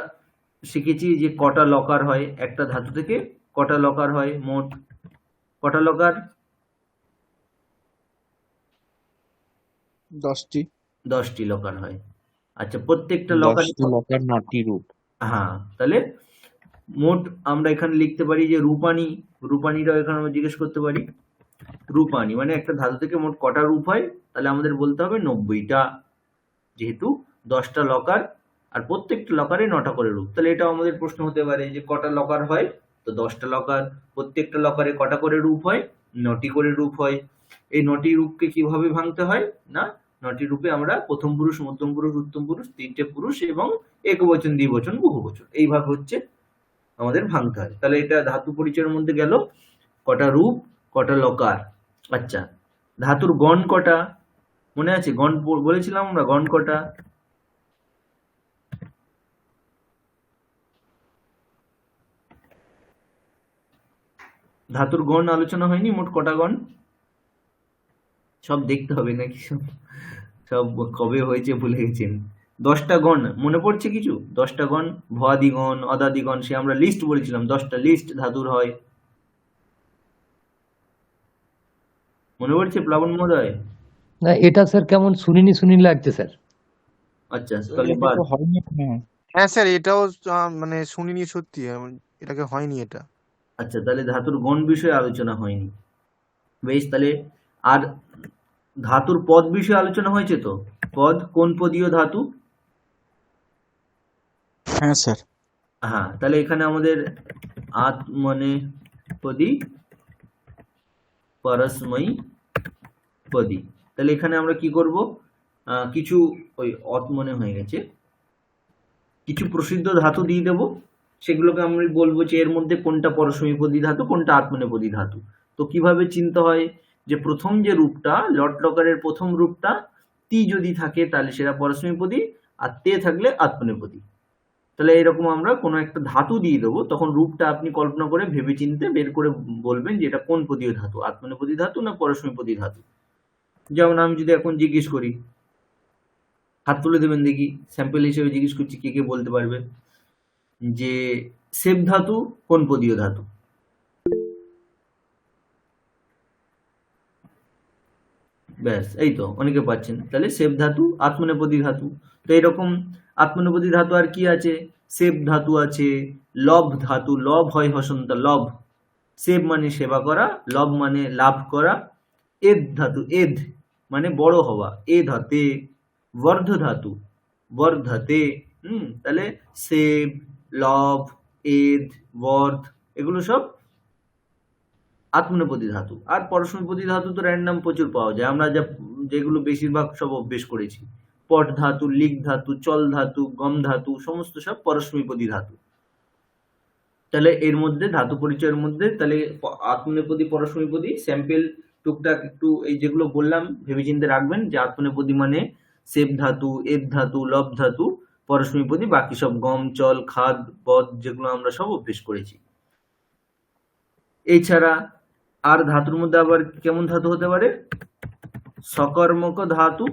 শিখেছি যে কটা লকার হয় একটা ধাতু থেকে, কটা লকার হয় মোট, কটা লকার? 10টি। 10টি লকার হয়। আচ্ছা, প্রত্যেকটা লকার 10টি লকার 9টি রূপ। হ্যাঁ, তাহলে মোট আমরা এখানে লিখতে পারি যে রূপানি, রূপানিটাও এখানে আমরা জিজ্ঞেস করতে পারি। রূপানি মানে একটা ধাতু থেকে মোট কটা রূপ হয়, তাহলে আমাদের বলতে হবে 90টা, যেহেতু 10টা লকার আর প্রত্যেকটা লকারে 9টা করে রূপ। তাহলে এটাও আমাদের প্রশ্ন হতে পারে যে কটা লকার হয়, তো 10টা লকার, প্রত্যেকটা লকারে কটা করে রূপ হয়? 9টি করে রূপ হয়। এই 9টি রূপকে কিভাবে ভাঙতে হয় না, 9টি রূপে আমরা প্রথম পুরুষ, মধ্যম পুরুষ, উত্তম পুরুষ, 3টে পুরুষ এবং একবচন, দ্বিবচন, বহুবচন, এইভাবে হচ্ছে আমাদের ভাঙতে হয়। তাহলে এটা ধাতু পরিচয়ের মধ্যে গেল কটা রূপ, কটা লকার। আচ্ছা, ধাতুর গণ কটা মনে আছে? গণ বলেছিলাম আমরা, গণ কটা? ধাতুর গণ আলোচনা হয়নি? মোট কটা গণ? সব দেখতে হবে নাকি? সব কবে হয়েছে ভুলে গেছেন। 10টা গণ মনে পড়ছে কিছু? 10টা গণ, ভুয়াদিগণ, অদাদিগণ, সে আমরা লিস্ট বলেছিলাম, 10টা লিস্ট ধাতুর হয়। মনে পড়ছে প্লাবন মহোদয়? না এটা স্যার কেমন শুনিনি লাগছে স্যার। আচ্ছা, তাহলে বাদ। হ্যাঁ স্যার, এটাও মানে শুনিনি সত্যি, এটাকে হয়নি এটা। আচ্ছা, তাহলে ধাতুর গণ বিষয়ে আলোচনা হয়নি। বেশ, তাহলে আর ধাতুর পদ বিষয়ে আলোচনা হয়েছে তো? পদ কোন পদীয় ধাতু? হ্যাঁ স্যার। হ্যাঁ, তাহলে এখানে আমাদের আত্মনেপদী, পরস্মৈ পদী। তাহলে এখানে আমরা কি করব, কিছু ওই মনে হয়ে গেছে, কিছু প্রসিদ্ধ ধাতু দিয়ে দেব, সেগুলোকে আমি বলবো যে এর মধ্যে কোনটা পরস্মৈপদী ধাতু, কোনটা আত্মনেপদী ধাতু। তো কিভাবে চিনতে হয়, যে প্রথম যে রূপটা, লট লকারের প্রথম রূপটা তি যদি থাকে তাহলে সেটা পরস্মৈপদী, আর তে থাকলে আত্মনেপদী। তাহলে এরকম আমরা কোনো একটা ধাতু দিয়ে দেবো, তখন রূপটা আপনি কল্পনা করে ভেবে চিনতে বের করে বলবেন যে এটা কোন পদীয় ধাতু, আত্মনেপদী ধাতু না পরস্মৈপদী ধাতু। যেমন আমি যদি এখন জিজ্ঞেস করি, হাত তুলে দেবেন দেখি, স্যাম্পল হিসেবে জিজ্ঞেস করছি, কে কে বলতে পারবে যে সেব ধাতু কোন পদীয় ধাতু? ব্যাস, এই তো অনেকে পাচ্ছেন। তাহলে সেব ধাতু আত্মনেপদী ধাতু। তো এইরকম আত্মনেপদী ধাতু আর কি আছে? সেব ধাতু আছে, লব ধাতু, লব হয় হসন্ত লব, সেব মানে সেবা করা, লব মানে লাভ করা, এদ ধাতু, এদ মানে বড় হওয়া, এ ধাতে, বর্ধ ধাতু, বর্ধতে। তাহলে সেব, লব, এদ, বর্ধ, এগুলো সব আত্মনেপদী ধাতু। আর পরস্মৈপদী ধাতু তো র্যান্ডম প্রচুর পাওয়া যায়, আমরা যেগুলো বেশিরভাগ সব অভ্যেস করেছি, পট ধাতু, লিক ধাতু, চল ধাতু, গম ধাতু, সমস্ত সব পরস্মৈপদী ধাতু। তাহলে এর মধ্যে ধাতু পরিচয়ের মধ্যে তাহলে আত্মনেপদী, পরস্মৈপদী, স্যাম্পল টুকটাক একটু এই যেগুলো বললাম ভেবে চিন্তে রাখবেন, যে আত্মনেপদী মানে সেব ধাতু, এদ ধাতু, লব ধাতু, পরস্মৈপদী বাকি সব গম, চল, খাদ, পদ, যেগুলো আমরা সব অভ্যেস করেছি। এছাড়া আর ধাতুর মধ্যে আবার কেমন ধাতু হতে পারে? সকর্মক ধাতু,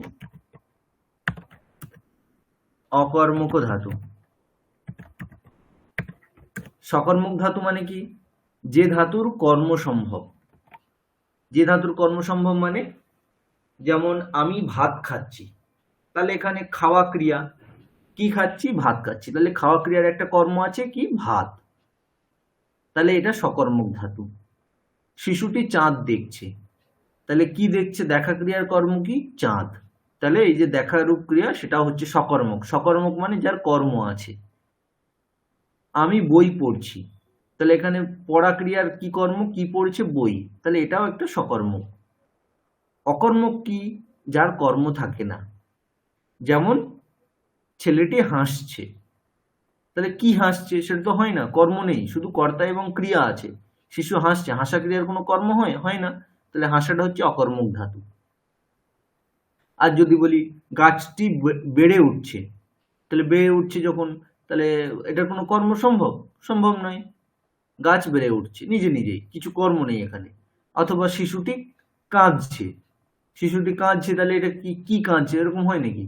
অকর্মক ধাতু। সকর্মক ধাতু মানে কি? যে ধাতুর কর্ম সম্ভব। যে ধাতুর কর্ম সম্ভব মানে, যেমন আমি ভাত খাচ্ছি, তাহলে এখানে খাওয়া ক্রিয়া, কি খাচ্ছি? ভাত খাচ্ছি, তাহলে খাওয়া ক্রিয়ার একটা কর্ম আছে কি? ভাত, তাহলে এটা সকর্মক ধাতু। শিশুটি চাঁদ দেখছে, তাহলে কি দেখছে? দেখা ক্রিয়ার কর্ম কি? চাঁদ, তাহলে এই যে দেখা রূপ ক্রিয়া সেটা হচ্ছে সকর্মক। সকর্মক মানে যার কর্ম আছে। আমি বই পড়ছি, তাহলে এখানে পড়া ক্রিয়ার কি কর্ম? কি পড়ছে? বই, তাহলে এটাও একটা সকর্মক। অকর্মক কি? যার কর্ম থাকে না, যেমন ছেলেটি হাসছে, তাহলে কি হাসছে? সেটা তো হয় না, কর্ম নেই, শুধু কর্তা এবং ক্রিয়া আছে। শিশু হাসছে, হাসা ক্রিয়ার কোনো কর্ম হয় না, তাহলে হাসাটা হচ্ছে অকর্মক ধাতু। আর যদি বলি গাছটি বেড়ে উঠছে, তাহলে বেড়ে উঠছে যখন, তাহলে এটার কোনো কর্ম সম্ভব? সম্ভব নয়, গাছ বেড়ে উঠছে নিজে নিজেই, কিছু কর্ম নেই এখানে। অথবা শিশুটি কাঁদছে, শিশুটি কাঁদছে, তাহলে এটা কি কি কাঁদছে? এরকম হয় নাকি?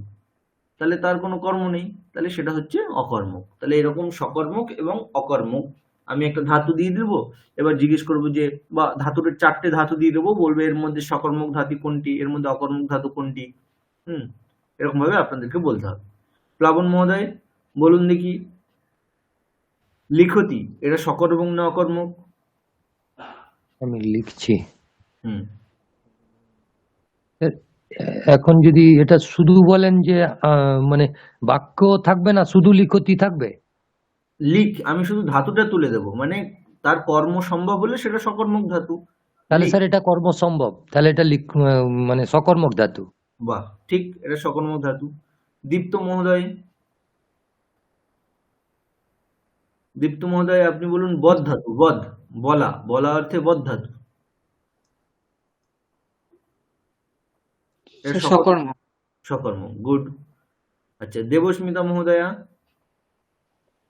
তাহলে তার কোনো কর্ম নেই, তাহলে সেটা হচ্ছে অকর্মক। তাহলে এরকম সকর্মক এবং অকর্মক। আমি একটা ধাতু দিয়ে দেবো, এবার জিজ্ঞেস করবো যে, বা ধাতুর 4টে ধাতু দিয়ে দেবো, বলবে এর মধ্যে সকর্মক ধাতু কোনটি, এর মধ্যে অকর্মক ধাতু কোনটি। এরকম ভাবে আপনাদেরকে বলতে হবে। প্লাবন মহোদয় বলুন দেখি, লিখতি এটা সকর্মক না অকর্মক? আমি লিখছি। হুম এ- এখন যদি এটা শুধু বলেন যে মানে বাক্য থাকবে না, শুধু লিখতি থাকবে, আমি শুধু ধাতুটা তুলে দেবো, মানে তার কর্ম সম্ভব হলে সেটা সকর্মক ধাতু। তাহলে লিখ, স্যার এটা কর্ম সম্ভব, তাহলে এটা মানে সকর্মক ধাতু। বাহ, ঠিক, এটা সকর্মক ধাতু। দীপ্ত মহোদয়, দীপ্ত মহোদয় আপনি বলুন বদ ধাতু। বদ, বলা, বলা অর্থে বদ ধাতু, এটা সকর্মক। সকর্মক। গুড। আচ্ছা, দেবস্মিতা মহোদয়া,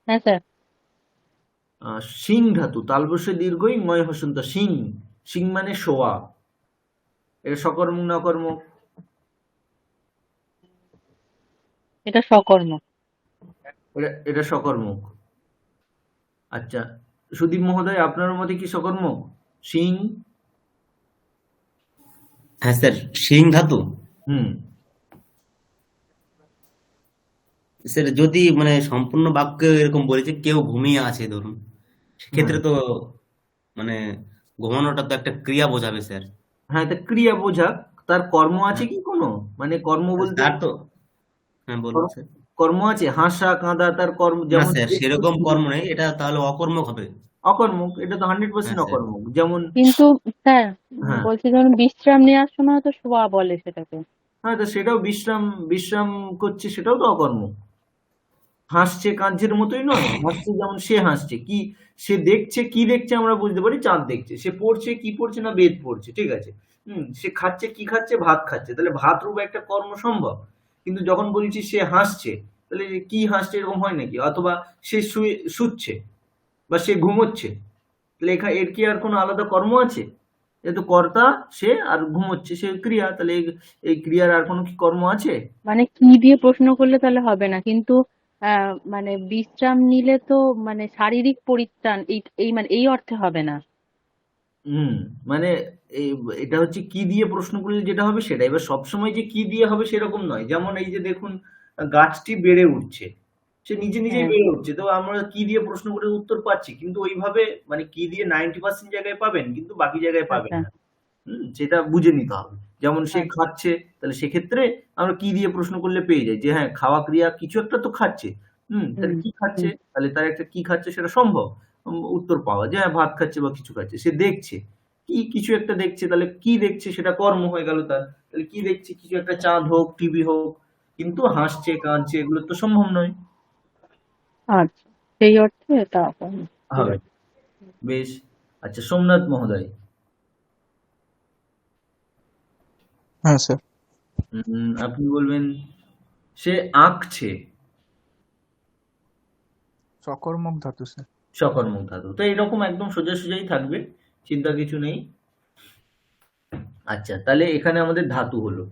হ্যাঁ স্যার। সিং ধাতু, তালবস্যে দীর্ঘই ময় হসন্ত, সিং, সিং মানে শোয়া, এটা সকর্মক না অকর্মক? এটা সকর্মক। এটা সকর্মক। আচ্ছা, সুদীপ মহোদয় আপনার মতে কি সকর্মক? সিং? হ্যাঁ স্যার, সিং ধাতু। হুম স্যার যদি মানে সম্পূর্ণ বাক্য এরকম বলেছে কেউ ঘুমিয়ে আছে ধরুন, সেক্ষেত্রে তো মানে ঘুমানোটা তো একটা ক্রিয়া বোঝাবে স্যার। হ্যাঁ, তা ক্রিয়া বোঝাক, তার কর্ম আছে কি কোনো? মানে কর্ম বলতে তার তো, হ্যাঁ বলুন স্যার। কর্ম আছে, হাসা কাঁদা তার কর্ম, না যেমন স্যার, সেরকম কর্ম নেই, এটা তাহলে অকর্মক হবে। অকর্মক, এটা তো 100% হ্যাঁ স্যার। অকর্মক। যেমন কিন্তু স্যার হ্যাঁ বলছি ধরুন বিশ্রাম নেওয়ার সময় তো শোয়া বলে সেটাকে। হ্যাঁ, তো সেটাও বিশ্রাম, বিশ্রাম করছে, সেটাও তো অকর্মক। হাসছে কাঁদছের মতোই নয়, হাসছে যেমন সে হাসছে, কি সে দেখছে, কি দেখছে আমরা বুঝতে পারি, চাঁদ দেখছে। সে পড়ছে, কি পড়ছে? না বেদ পড়ছে, ঠিক আছে। সে খাচ্ছে, কি খাচ্ছে? ভাত খাচ্ছে, তাহলে ভাত রূপ একটা কর্ম সম্ভব। কিন্তু যখন বলছি সে হাসছে, তাহলে কি হাসছে এরকম হয় নাকি? অথবা সে শুচ্ছে বা সে ঘুমোচ্ছে, তাহলে এর কি আর কোনো আলাদা কর্ম আছে? এ তো কর্তা সে, আর ঘুমোচ্ছে সে ক্রিয়া, তাহলে এই ক্রিয়ার আর কোনো কি কর্ম আছে? মানে কি দিয়ে প্রশ্ন করলে তাহলে হবে না, কিন্তু মানে বিশ্রাম নিলে তো মানে শারীরিক পরিত্রাণ, এই এই মানে এই অর্থে হবে না। হুম মানে এটা হচ্ছে কি দিয়ে প্রশ্ন করলে যেটা হবে সেটা। এবার সবসময় যে কি দিয়ে হবে সেরকম নয়। যেমন এই যে দেখুন, গাছটি বেড়ে উঠছে, সে নিজে নিজেই হ্যাঁ বেড়ে উঠছে, তো আমরা কি দিয়ে প্রশ্ন করে উত্তর পাচ্ছি, কিন্তু ওইভাবে মানে কি দিয়ে 90% জায়গায় পাবেন, কিন্তু বাকি জায়গায় পাবেন আচ্ছা না। সেটা বুঝে নিতে হবে। যেমন সে আচ্ছা। খাচ্ছে, তাহলে সেক্ষেত্রে আমরা কি দিয়ে প্রশ্ন করলে পেয়ে যাই যে হ্যাঁ, খাওয়া ক্রিয়া কিছু একটা তো খাচ্ছে। তাহলে হুম কি খাচ্ছে? হুম। তাহলে তার একটা কি খাচ্ছে সেটা সম্ভব উত্তর পাওয়া, যে হ্যাঁ ভাত খাচ্ছে বা কিছু খাচ্ছে। সে দেখছে, কি কিছু একটা দেখছে, তাহলে কি দেখছে সেটা কর্ম হয়ে গেল তার। তাহলে কি দেখছে? কিছু একটা, চাঁদ হোক, টিভি হোক। কিন্তু হাসছে কাঁদছে এগুলো তো সম্ভব নয়। আচ্ছা, সেই অর্থে এটা অকর্মক। ঠিক হবে, আছে। বেশ। আচ্ছা, সোমনাথ মহোদয়, হ্যাঁ স্যার। আপনি বলবেন সে আঁকছে, সকর্মক ধাতু স্যার। সকর্মক ধাতু। তো এইরকম একদম সোজাসুজাই থাকবে, চিন্তা কিছু নেই। আচ্ছা, তাহলে এখানে আমাদের ধাতু হলো।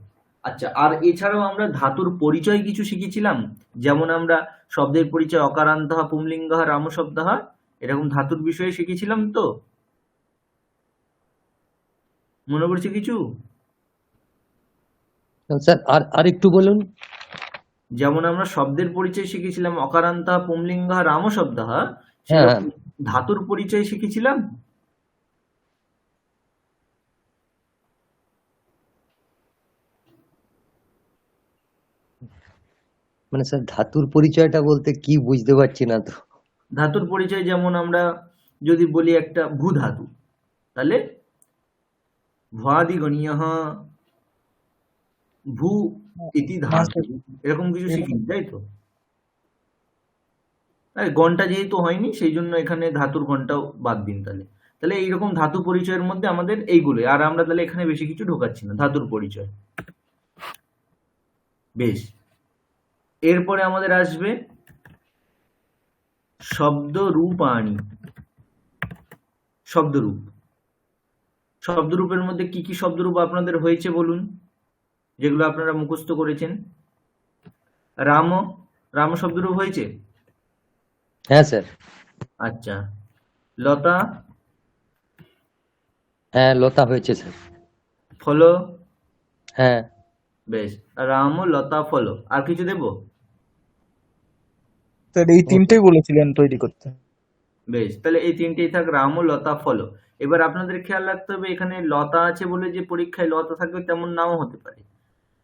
আচ্ছা, আর এছাড়াও আমরা ধাতুর পরিচয় কিছু শিখেছিলাম, যেমন আমরা শব্দের পরিচয় অকারান্তঃ পুংলিঙ্গঃ রামশব্দঃ, এরকম ধাতুর বিষয়ে শিখেছিলাম তো, মনে পড়ছে কিছু? স্যার আর একটু বলুন। যেমন আমরা শব্দের পরিচয় শিখেছিলাম অকারান্তঃ পুংলিঙ্গঃ রামশব্দঃ, হ্যাঁ, সেরকম ধাতুর পরিচয় শিখেছিলাম। মানে স্যার ধাতুর পরিচয়টা বলতে কি বুঝতে পারছি না তো। ধাতুর পরিচয় যেমন আমরা যদি বলি একটা ভূ ধাতু, তাহলে ভ্বাদিগণীয়ঃ ভূ ইতি হ্যাঁ ধাতু, স্যার, এরকম কিছু এরকম। শিখিনি, তাই তো? গণটা যেহেতু হয়নি সেই জন্য এখানে ধাতুর গণটাও বাদ দিন। তাহলে তাহলে এইরকম ধাতু পরিচয়ের মধ্যে আমাদের এইগুলোই, আর আমরা তাহলে এখানে বেশি কিছু ঢোকাচ্ছি না, ধাতুর পরিচয়। বেশ, এরপরে আমাদের আসবে শব্দরূপাণি। শব্দরূপ, শব্দরূপের মধ্যে কি কি শব্দরূপ আপনাদের হয়েছে বলুন, যেগুলো আপনারা মুখস্থ করেছেন? রাম, রাম শব্দরূপ হয়েছে? হ্যাঁ স্যার। আচ্ছা, লতা, হ্যাঁ লতা হয়েছে স্যার। ফল, হ্যাঁ। বেশ, রাম লতা ফল, আর কিছু দেব? স্যার এই তিনটেই বলেছিলেন তৈরি করতে। বেশ, তাহলে এই তিনটেই থাক, রাম লতা ফল। এবার আপনাদের খেয়াল রাখতে হবে, এখানে লতা আছে বলে যে পরীক্ষায় লতা থাকবে তেমন নাও হতে পারে,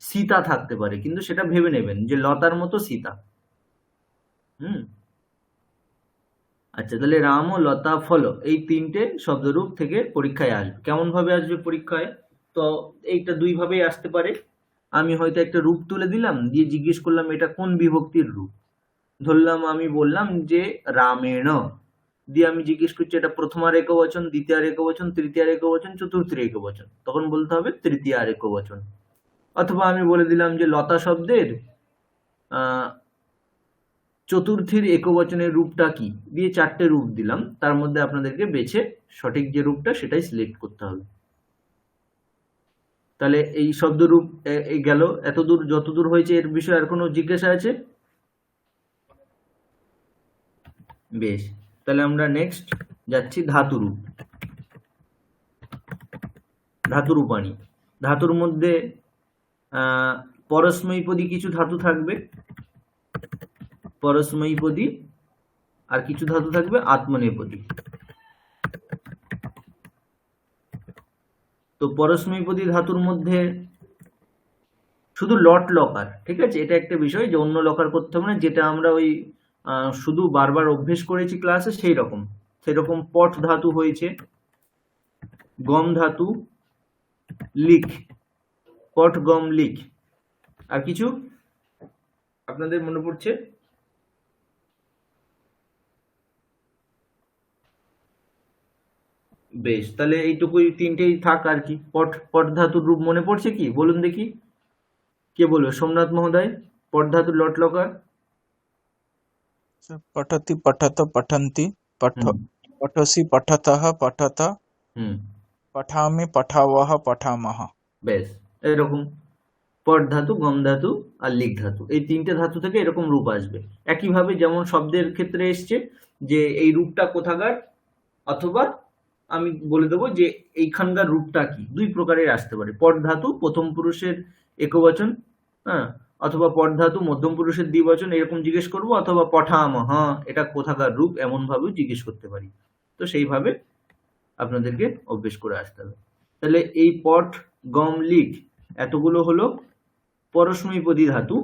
সীতা থাকতে পারে, কিন্তু সেটা ভেবে নেবেন যে লতার মতো সীতা। হুম, আচ্ছা, তাহলে রাম ও লতা ফল এই তিনটে শব্দরূপ থেকে পরীক্ষায় আসবে। কেমন ভাবে আসবে পরীক্ষায়? তো এইটা দুই ভাবেই আসতে পারে। আমি হয়তো একটা রূপ তুলে দিলাম, দিয়ে জিজ্ঞেস করলাম এটা কোন বিভক্তির রূপ। ধরলাম আমি বললাম যে রামেণ, দিয়ে আমি জিজ্ঞেস করছি এটা প্রথমার একবচন, দ্বিতীয়ার একবচন, তৃতীয়ার একবচন, চতুর্থের একবচন, তখন বলতে হবে তৃতীয়ার একবচন। অথবা আমি বলে দিলাম যে লতা শব্দের চতুর্থীর একবচনের রূপটা কি, দিয়ে চারটে রূপ দিলাম, তার মধ্যে আপনাদেরকে বেছে সঠিক যে রূপটা সেটাই সিলেক্ট করতে হবে। তাহলে এই শব্দরূপ এই গেল, এতদূর যতদূর হয়েছে এর বিষয়ে আর কোনো জিজ্ঞাসা আছে? বেশ, তাহলে আমরা নেক্সট যাচ্ছি ধাতুরূপ। ধাতুরূপাণি, ধাতুর মধ্যে পরস্মৈপদী কিছু ধাতু থাকবে, পরস্মৈপদী, আর কিছু ধাতু থাকবে আত্মনেপদী। তো পরস্মৈপদী ধাতুর মধ্যে শুধু লট লকার, ঠিক আছে, এটা একটা বিষয় যে অন্য লকার করতে হবে না, যেটা আমরা ওই শুধু বারবার অভ্যেস করেছি ক্লাসে সেই রকম। সেরকম পট ধাতু হয়েছে, গম ধাতু, লিখ, পট গম লিখ, আর কিছু আপনাদের মনে পড়ছে? বেশ, তাহলে এইটুকুই, তিনটেই থাক আর কি। পট পট ধাতুর রূপ মনে পড়ছে কি বলুন দেখি, কে বলবে? সোমনাথ মহোদয়, পট ধাতুর লট লকার। স্যার পঠতি পঠত পঠন্তি হুম পঠসি পঠতঃ পঠত হুম পঠামি পঠাবহ পঠামহ। বেশ, এরকম পট ধাতু, গম ধাতু আর লিক ধাতু, এই তিনটে ধাতু থেকে এরকম রূপ আসবে। একইভাবে যেমন শব্দের ক্ষেত্রে এসছে যে এই রূপটা কোথাকার, অথবা আমি বলে দেবো যে এইখানকার রূপটা কি, দুই প্রকারের আসতে পারে। পট ধাতু প্রথম পুরুষের একবচন, হ্যাঁ, অথবা পট ধাতু মধ্যম পুরুষের দ্বিবচন, এরকম জিজ্ঞেস করবো, অথবা পঠামহ এটা কোথাকার রূপ, এমন ভাবেও জিজ্ঞেস করতে পারি। তো সেইভাবে আপনাদেরকে অভ্যেস করে আসতে হবে। তাহলে এই পট গম লিক এতগুলো হলো পরস্মৈপদী ধাতু।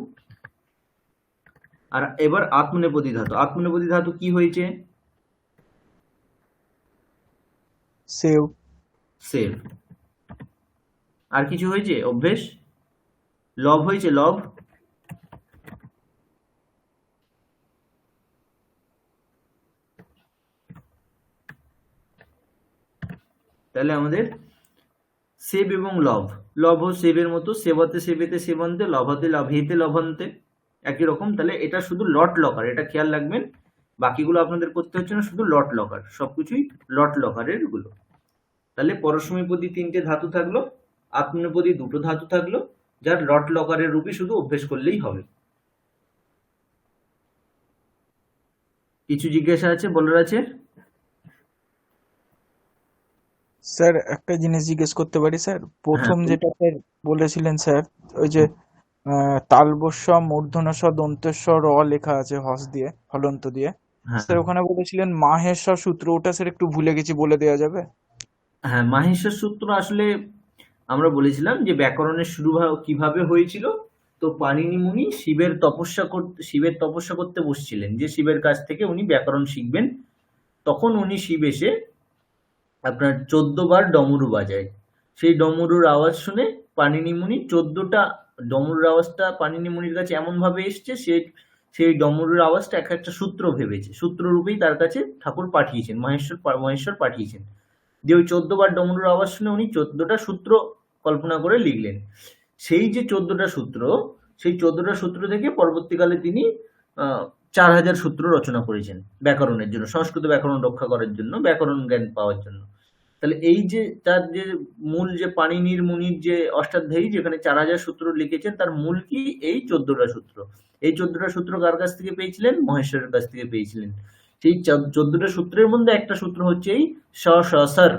আর এবার আত্মনেপদী ধাতু। আত্মনেপদী ধাতু কি হয়েছে? সেভ। সেভ। আর কিছু হয়েছে অভ্যেস? লব হয়েছে, লব। তাহলে আমাদের সেব এবং লভ, লভ ও সেবের মতো, সেবতে সেবেতে সেবন্তে, লভতে লভেতে লভন্তে, একই রকম। তাহলে এটা শুধু লট লকার, এটা খেয়াল রাখবেন, বাকিগুলো আপনাদের করতে হচ্ছে না, শুধু লট লকার, সবকিছুই লট লকারের গুলো। তাহলে পরস্মৈপদী তিনটে ধাতু থাকলো, আত্মনেপদী দুটো ধাতু থাকলো, যার লট লকারের রূপই শুধু অভ্যেস করলেই হবে। কিছু জিজ্ঞাসা আছে, বলার আছে? স্যার একটা জিনিস জিজ্ঞেস করতে পারি স্যার? হ্যাঁ, প্রথম যেটা স্যার বলেছিলেন স্যার, ওই যে তালবস্য মূর্ধন্য দন্তেশ্ব র লেখা আছে হস দিয়ে, হলন্ত দিয়ে, হ্যাঁ, স্যার ওখানে বলেছিলেন মাহেশ্বর সূত্র, ওটা স্যার একটু ভুলে গেছি, বলে দেওয়া যাবে? হ্যাঁ, মাহেশ্বর সূত্র আসলে আমরা বলেছিলাম যে ব্যাকরণের শুরু কিভাবে হয়েছিল। তো পাণিনি মুনি শিবের তপস্যা করতে বসছিলেন, যে শিবের কাছ থেকে উনি ব্যাকরণ শিখবেন। তখন উনি শিব এসে আপনার 14 বার ডমরু বাজায়। সেই ডমরুর আওয়াজ শুনে পাণিনি মুনি 14টা ডমরুর আওয়াজটা পাণিনি মুনির কাছে এমন ভাবে এসছে, সেই ডমরুর আওয়াজটা এক একটা সূত্র ভেবেছে, সূত্র রূপেই তার কাছে ঠাকুর পাঠিয়েছেন, মহেশ্বর পাঠিয়েছেন। দিয়ে ওই 14 বার ডমরুর আওয়াজ শুনে উনি 14টা সূত্র কল্পনা করে লিখলেন। সেই যে 14টা সূত্র, সেই 14টা সূত্র থেকে পরবর্তীকালে তিনি 4000 সূত্র রচনা করেছেন ব্যাকরণের জন্য, সংস্কৃত ব্যাকরণ রক্ষা করার জন্য, ব্যাকরণ জ্ঞান পাওয়ার জন্য। তাহলে এই যে তার যে মূল যে পাণিনির মুনির যে অষ্টাধ্যায়ী যেখানে 4000 সূত্র লিখেছেন, তার মূল কি? এই 14টা সূত্র। এই 14টা সূত্র কার কাছ থেকে পেয়েছিলেন? মহেশ্বরের কাছ থেকে পেয়েছিলেন। সেই 14টা সূত্রের মধ্যে একটা সূত্র হচ্ছে এই স স সর।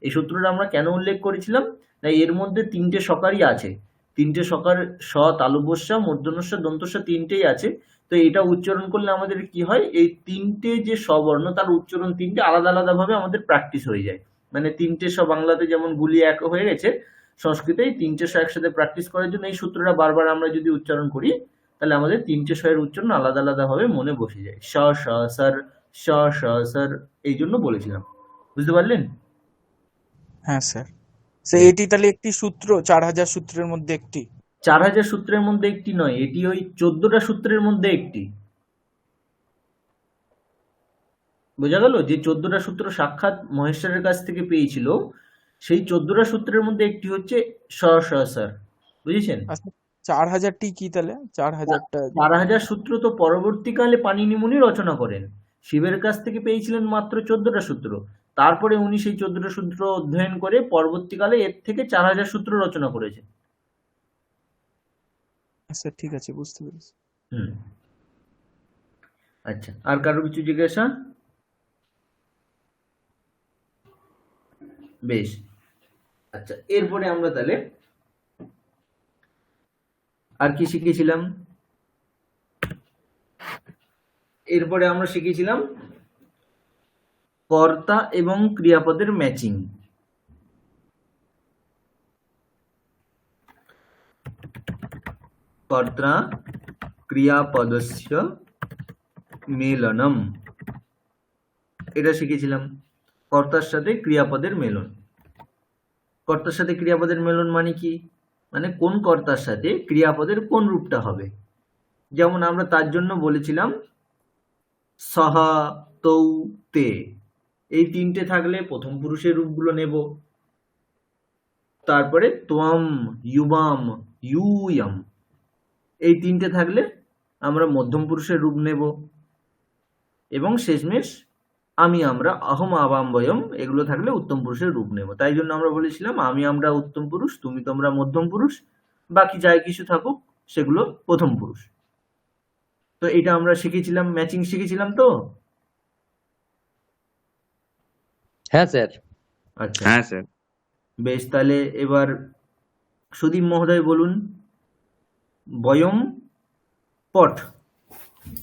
এই সূত্রটা আমরা কেন উল্লেখ করেছিলাম? না, এর মধ্যে 3টে সকারই আছে। 3টে সকার, স, তালব্য, মূর্ধন্য দন্তস্ব 3টেই আছে। তো এটা উচ্চারণ করলে আমাদের কি হয়? এই 3টে যে স্ববর্ণ তার উচ্চারণ 3টে আলাদা আলাদা ভাবে আমাদের প্র্যাকটিস হয়ে যায়। মানে 3টে স বাংলাতে যেমন গুলি এক হয়ে গেছে, সংস্কৃতে এই 3টে স একসাথে প্র্যাকটিস করার জন্য এই সূত্রটা বারবার আমরা যদি উচ্চারণ করি, তাহলে আমাদের 3টে স এর উচ্চারণ আলাদা আলাদা ভাবে মনে বসে যায়। স স সর, স স সর, এই জন্য বলেছিলাম। বুঝতে পারলেন? হ্যাঁ স্যার। স্যার এটি তাহলে একটি সূত্র, 4000 সূত্রের মধ্যে একটি? 4000 সূত্রের মধ্যে একটি নয়, এটি ওই 14টা সূত্রের মধ্যে একটি। বোঝা গেল? যে 14টা সূত্র সাক্ষাৎ মহেশ্বরের কাছ থেকে পেয়েছিল, সেই 14টা সূত্রের মধ্যে একটি হচ্ছে স স সর। বুঝেছেন? আচ্ছা, 4000টি কি তাহলে? 4000টা? 4000 সূত্র তো পরবর্তীকালে পাণিনি মুনি রচনা করেন। শিবের কাছ থেকে পেয়েছিলেন মাত্র 14টা সূত্র। তারপরে উনি সেই 14টা সূত্র অধ্যয়ন করে পরবর্তীকালে এর থেকে 4000 সূত্র রচনা করেছেন। আচ্ছা ঠিক আছে, বুঝতে পেরেছি। হুম, আচ্ছা, আর কারো কিছু জিজ্ঞাসা? বেশ, আচ্ছা, এরপরে আমরা তাহলে আর কি শিখেছিলাম? এরপরে আমরা শিখেছিলাম কর্তা এবং ক্রিয়াপদের ম্যাচিং। কর্তা ক্রিয়াপদস্য মেলনম, এটা শিখেছিলাম। কর্তার সাথে ক্রিয়াপদের মেলন। কর্তার সাথে ক্রিয়াপদের মেলন মানে কি? মানে কোন কর্তার সাথে ক্রিয়াপদের কোন রূপটা হবে। যেমন আমরা তার জন্য বলেছিলাম সহ, তৌ, তে, এই 3টে থাকলে প্রথম পুরুষের রূপগুলো নেব। তারপরে ত্বম, ইউবাম, ইউয়ম, এই 3টে থাকলে আমরা মধ্যম পুরুষের রূপ নেব। এবং শেষমেশ আমি, আমরা, অহম, আবাম, বয়ম, এগুলো থাকলে উত্তম পুরুষের রূপ নেব। তাই জন্য আমরা বলেছিলাম আমি, আমরা উত্তম পুরুষ, তুমি, তোমরা মধ্যম পুরুষ, বাকি যাই কিছু থাকুক সেগুলো প্রথম পুরুষ। তো এটা আমরা শিখেছিলাম, ম্যাচিং শিখেছিলাম তো। হ্যাঁ স্যার। আচ্ছা, হ্যাঁ স্যার। বেশ, তাহলে এবার সুদীপ মহোদয় বলুন, বয়ম পট,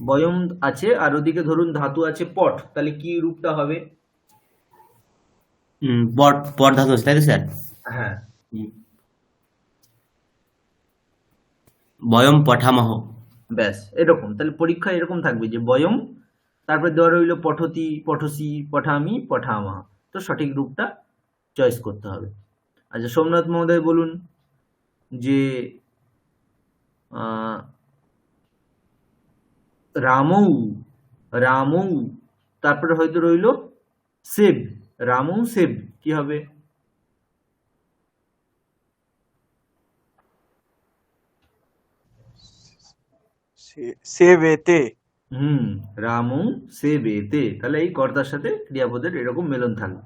বয়ম আছে আর ওদিকে ধরুন ধাতু আছে পট, তাহলে কি রূপটা হবে? পট, পট ধাতু আছে তাই তো স্যার? হ্যাঁ, বয়ম পঠামহ। ব্যাস এরকম। তাহলে পরীক্ষা এরকম থাকবে যে বয়ম, তারপর দেওয়া রইল পঠতি, পঠসি, পঠামি, পঠামা। তো সঠিক রূপটা চয়েস করতে হবে। আচ্ছা, সোমনাথ মহোদয় বলুন যে রামৌ, রামৌ, তারপরে হয়তো রইল সেব, রামৌ সেব, কি হবে? সেবেতে। রামৌ সেবেতে, তাহলে এই কর্তার সাথে ক্রিয়াপদের এরকম মেলন থাকবে।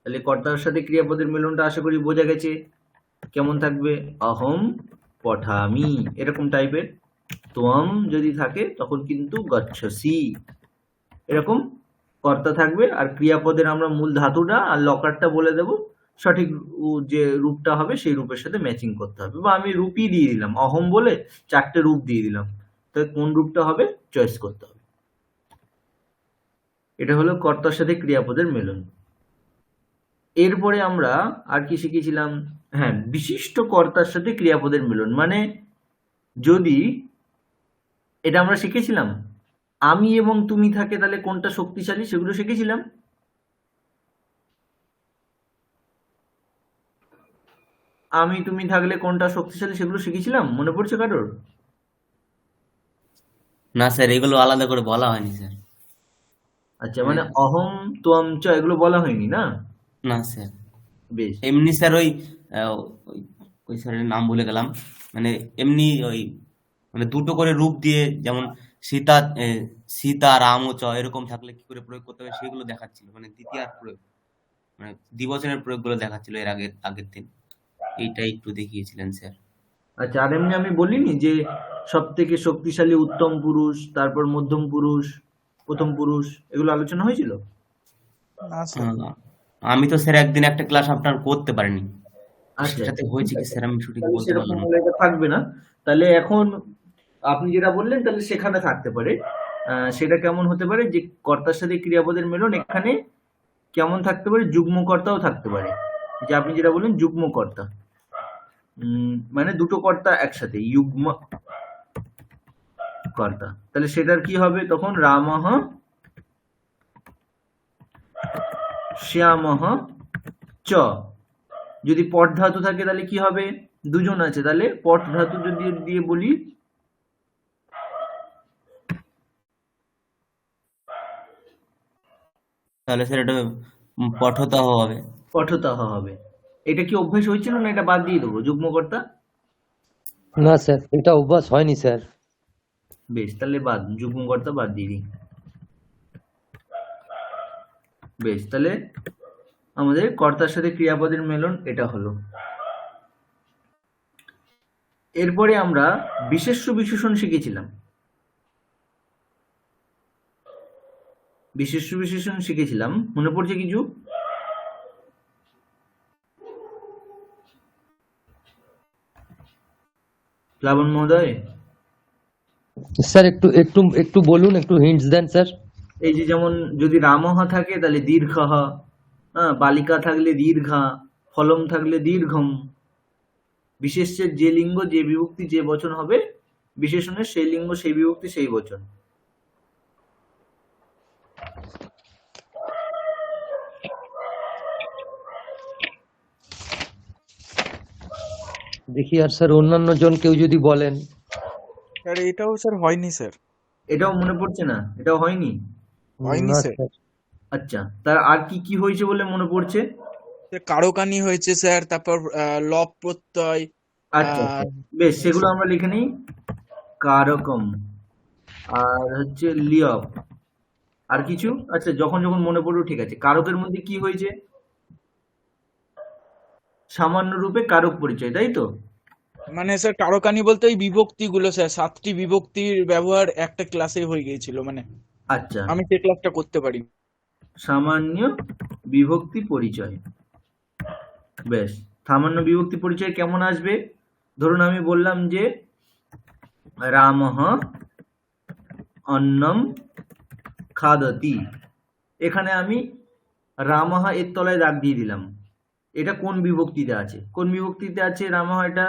তাহলে কর্তার সাথে ক্রিয়াপদের মিলনটা আশা করি বোঝা গেছে। কেমন থাকবে? অহম পঠামি, এরকম টাইপের। ত্বম যদি থাকে তখন কিন্তু গচ্ছসি, এরকম কর্তা থাকবে। আর ক্রিয়াপদের আমরা মূল ধাতুটা আর লকারটা বলে দেব, সঠিক যে রূপটা হবে সেই রূপের সাথে ম্যাচিং করতে হবে। বা আমি রূপই দিয়ে দিলাম, অহম বলে 4টে রূপ দিয়ে দিলাম, তো কোন রূপটা হবে চয়েস করতে হবে। এটা হলো কর্তার সাথে ক্রিয়াপদের মেলন। এরপরে আমরা আর কি শিখেছিলাম? হ্যাঁ, বিশিষ্ট কর্তার সাথে ক্রিয়াপদের মিলন। মানে যদি এটা আমরা শিখেছিলাম আমি এবং তুমি থাকে তাহলে কোনটা শক্তিশালী, সেগুলো শিখেছিলাম। আমি তুমি থাকলে কোনটা শক্তিশালী সেগুলো শিখেছিলাম, মনে পড়ছে কারোর? না স্যার, এগুলো আলাদা করে বলা হয়নি স্যার। আচ্ছা, মানে অহম ত্বম চ এগুলো বলা হয়নি না? না স্যার, বেশ। এমনি স্যার ওই স্যারের নাম ভুলে গেলাম। মানে এমনি ওই মানে দুটো করে রূপ দিয়ে, যেমন সীতা সীতা রাম ও চ এরকম থাকলে কি করে প্রয়োগ করতে হবে সেগুলো দেখাচ্ছিল, মানে দ্বিতীয়ার প্রয়োগ, মানে দ্বিবচনের প্রয়োগগুলো দেখাচ্ছিল এর আগের দিন। এইটাই একটু দেখিয়েছিলেন স্যার। আচ্ছা, আর এমনি আমি বলিনি যে সব থেকে শক্তিশালী উত্তম পুরুষ, তারপর মধ্যম পুরুষ, প্রথম পুরুষ, এগুলো আলোচনা হয়েছিল? না স্যার। আমি তো স্যার একদিন একটা ক্লাস আপনার করতে পারিনি, আচ্ছা, সেটাতে হয়েছে কি স্যার আমি সঠিক তাহলে বলতে সেরকম পারলাম না। হলে এটা থাকবে না। তাহলে এখন আপনি যেটা বললেন তাহলে সেখানে থাকতে পারে। সেটা কেমন হতে পারে? যে কর্তার সাথে ক্রিয়াপদের মেলন, এখানে কেমন থাকতে পারে? যুগ্মকর্তাও থাকতে পারে। যে আপনি যেটা বললেন যুগ্মকর্তা, মানে দুটো কর্তা একসাথে, যুগ্ম কর্তা। তাহলে সেটার কি হবে তখন? রামঃ শ্যামঃ চ। যদি পট ধাতু থাকে তাহলে কি হবে? দুজন আছে, তাহলে পট ধাতু যদি দিয়ে বলি তাহলে স্যার এটা পঠতঃ হবে। পঠতঃ হবে। এটা কি অভ্যেস হয়েছিল না এটা বাদ দিয়ে দেবো যুগ্মকর্তা? না স্যার, এটা অভ্যাস হয়নি স্যার। বেশ, তাহলে বাদ, যুগ্মকর্তা বাদ দিয়ে দিই। বেশ, তাহলে আমাদের কর্তার সাথে ক্রিয়াপদের মেলন এটা হলো। এরপরে আমরা বিশেষ্য বিশেষণ শিখেছিলাম। বিশেষ্য বিশেষণ শিখেছিলাম, মনে পড়ছে কিছু? প্লাবন মহোদয়, স্যার একটু একটু একটু বলুন, একটু হিন্টস দেন স্যার। এই যে যেমন যদি রামহ থাকে তাহলে দীর্ঘহ, হ্যাঁ, বালিকা থাকলে দীর্ঘা, ফলম থাকলে দীর্ঘম। বিশেষ্যের যে লিঙ্গ যে বিভক্তি যে বচন হবে, বিশেষণের সেই লিঙ্গ সেই বিভক্তি সেই বচন। দেখি আর স্যার অন্যান্য জন কেউ যদি বলেন। স্যার এটাও স্যার হয়নি স্যার। এটাও মনে পড়ছে না? এটাও হয়নি? হয়নি না স্যার। স্যার। আচ্ছা, তার আর কি কি হয়েছে বলে মনে পড়ছে? কারকানি হয়েছে স্যার, তারপর লব প্রত্যয়। আচ্ছা, বেশ, সেগুলো আমরা লিখে নিই। কারকম, আর হচ্ছে লিয়ব, আর কিছু? আচ্ছা, যখন যখন মনে পড়বে, ঠিক আছে। কারকের মধ্যে কি হয়েছে? সামান্য রূপে কারক পরিচয়, তাই তো? মানে স্যার কারকানি বলতে ওই বিভক্তিগুলো স্যার, 7টি বিভক্তির ব্যবহার একটা ক্লাসে হয়ে গিয়েছিল, মানে আচ্ছা, আমি সেই ক্লাসটা করতে পারি। সামান্য বিভক্তি পরিচয়। বেশ, সামান্য বিভক্তি পরিচয় কেমন আসবে? ধরুন আমি বললাম যে রামঃ অন্নম খাদতি, এখানে আমি রামঃ এর তলায় দাগ দিয়ে দিলাম। এটা কোন বিভক্তিতে আছে? কোন বিভক্তিতে আছে রামঃ? এটা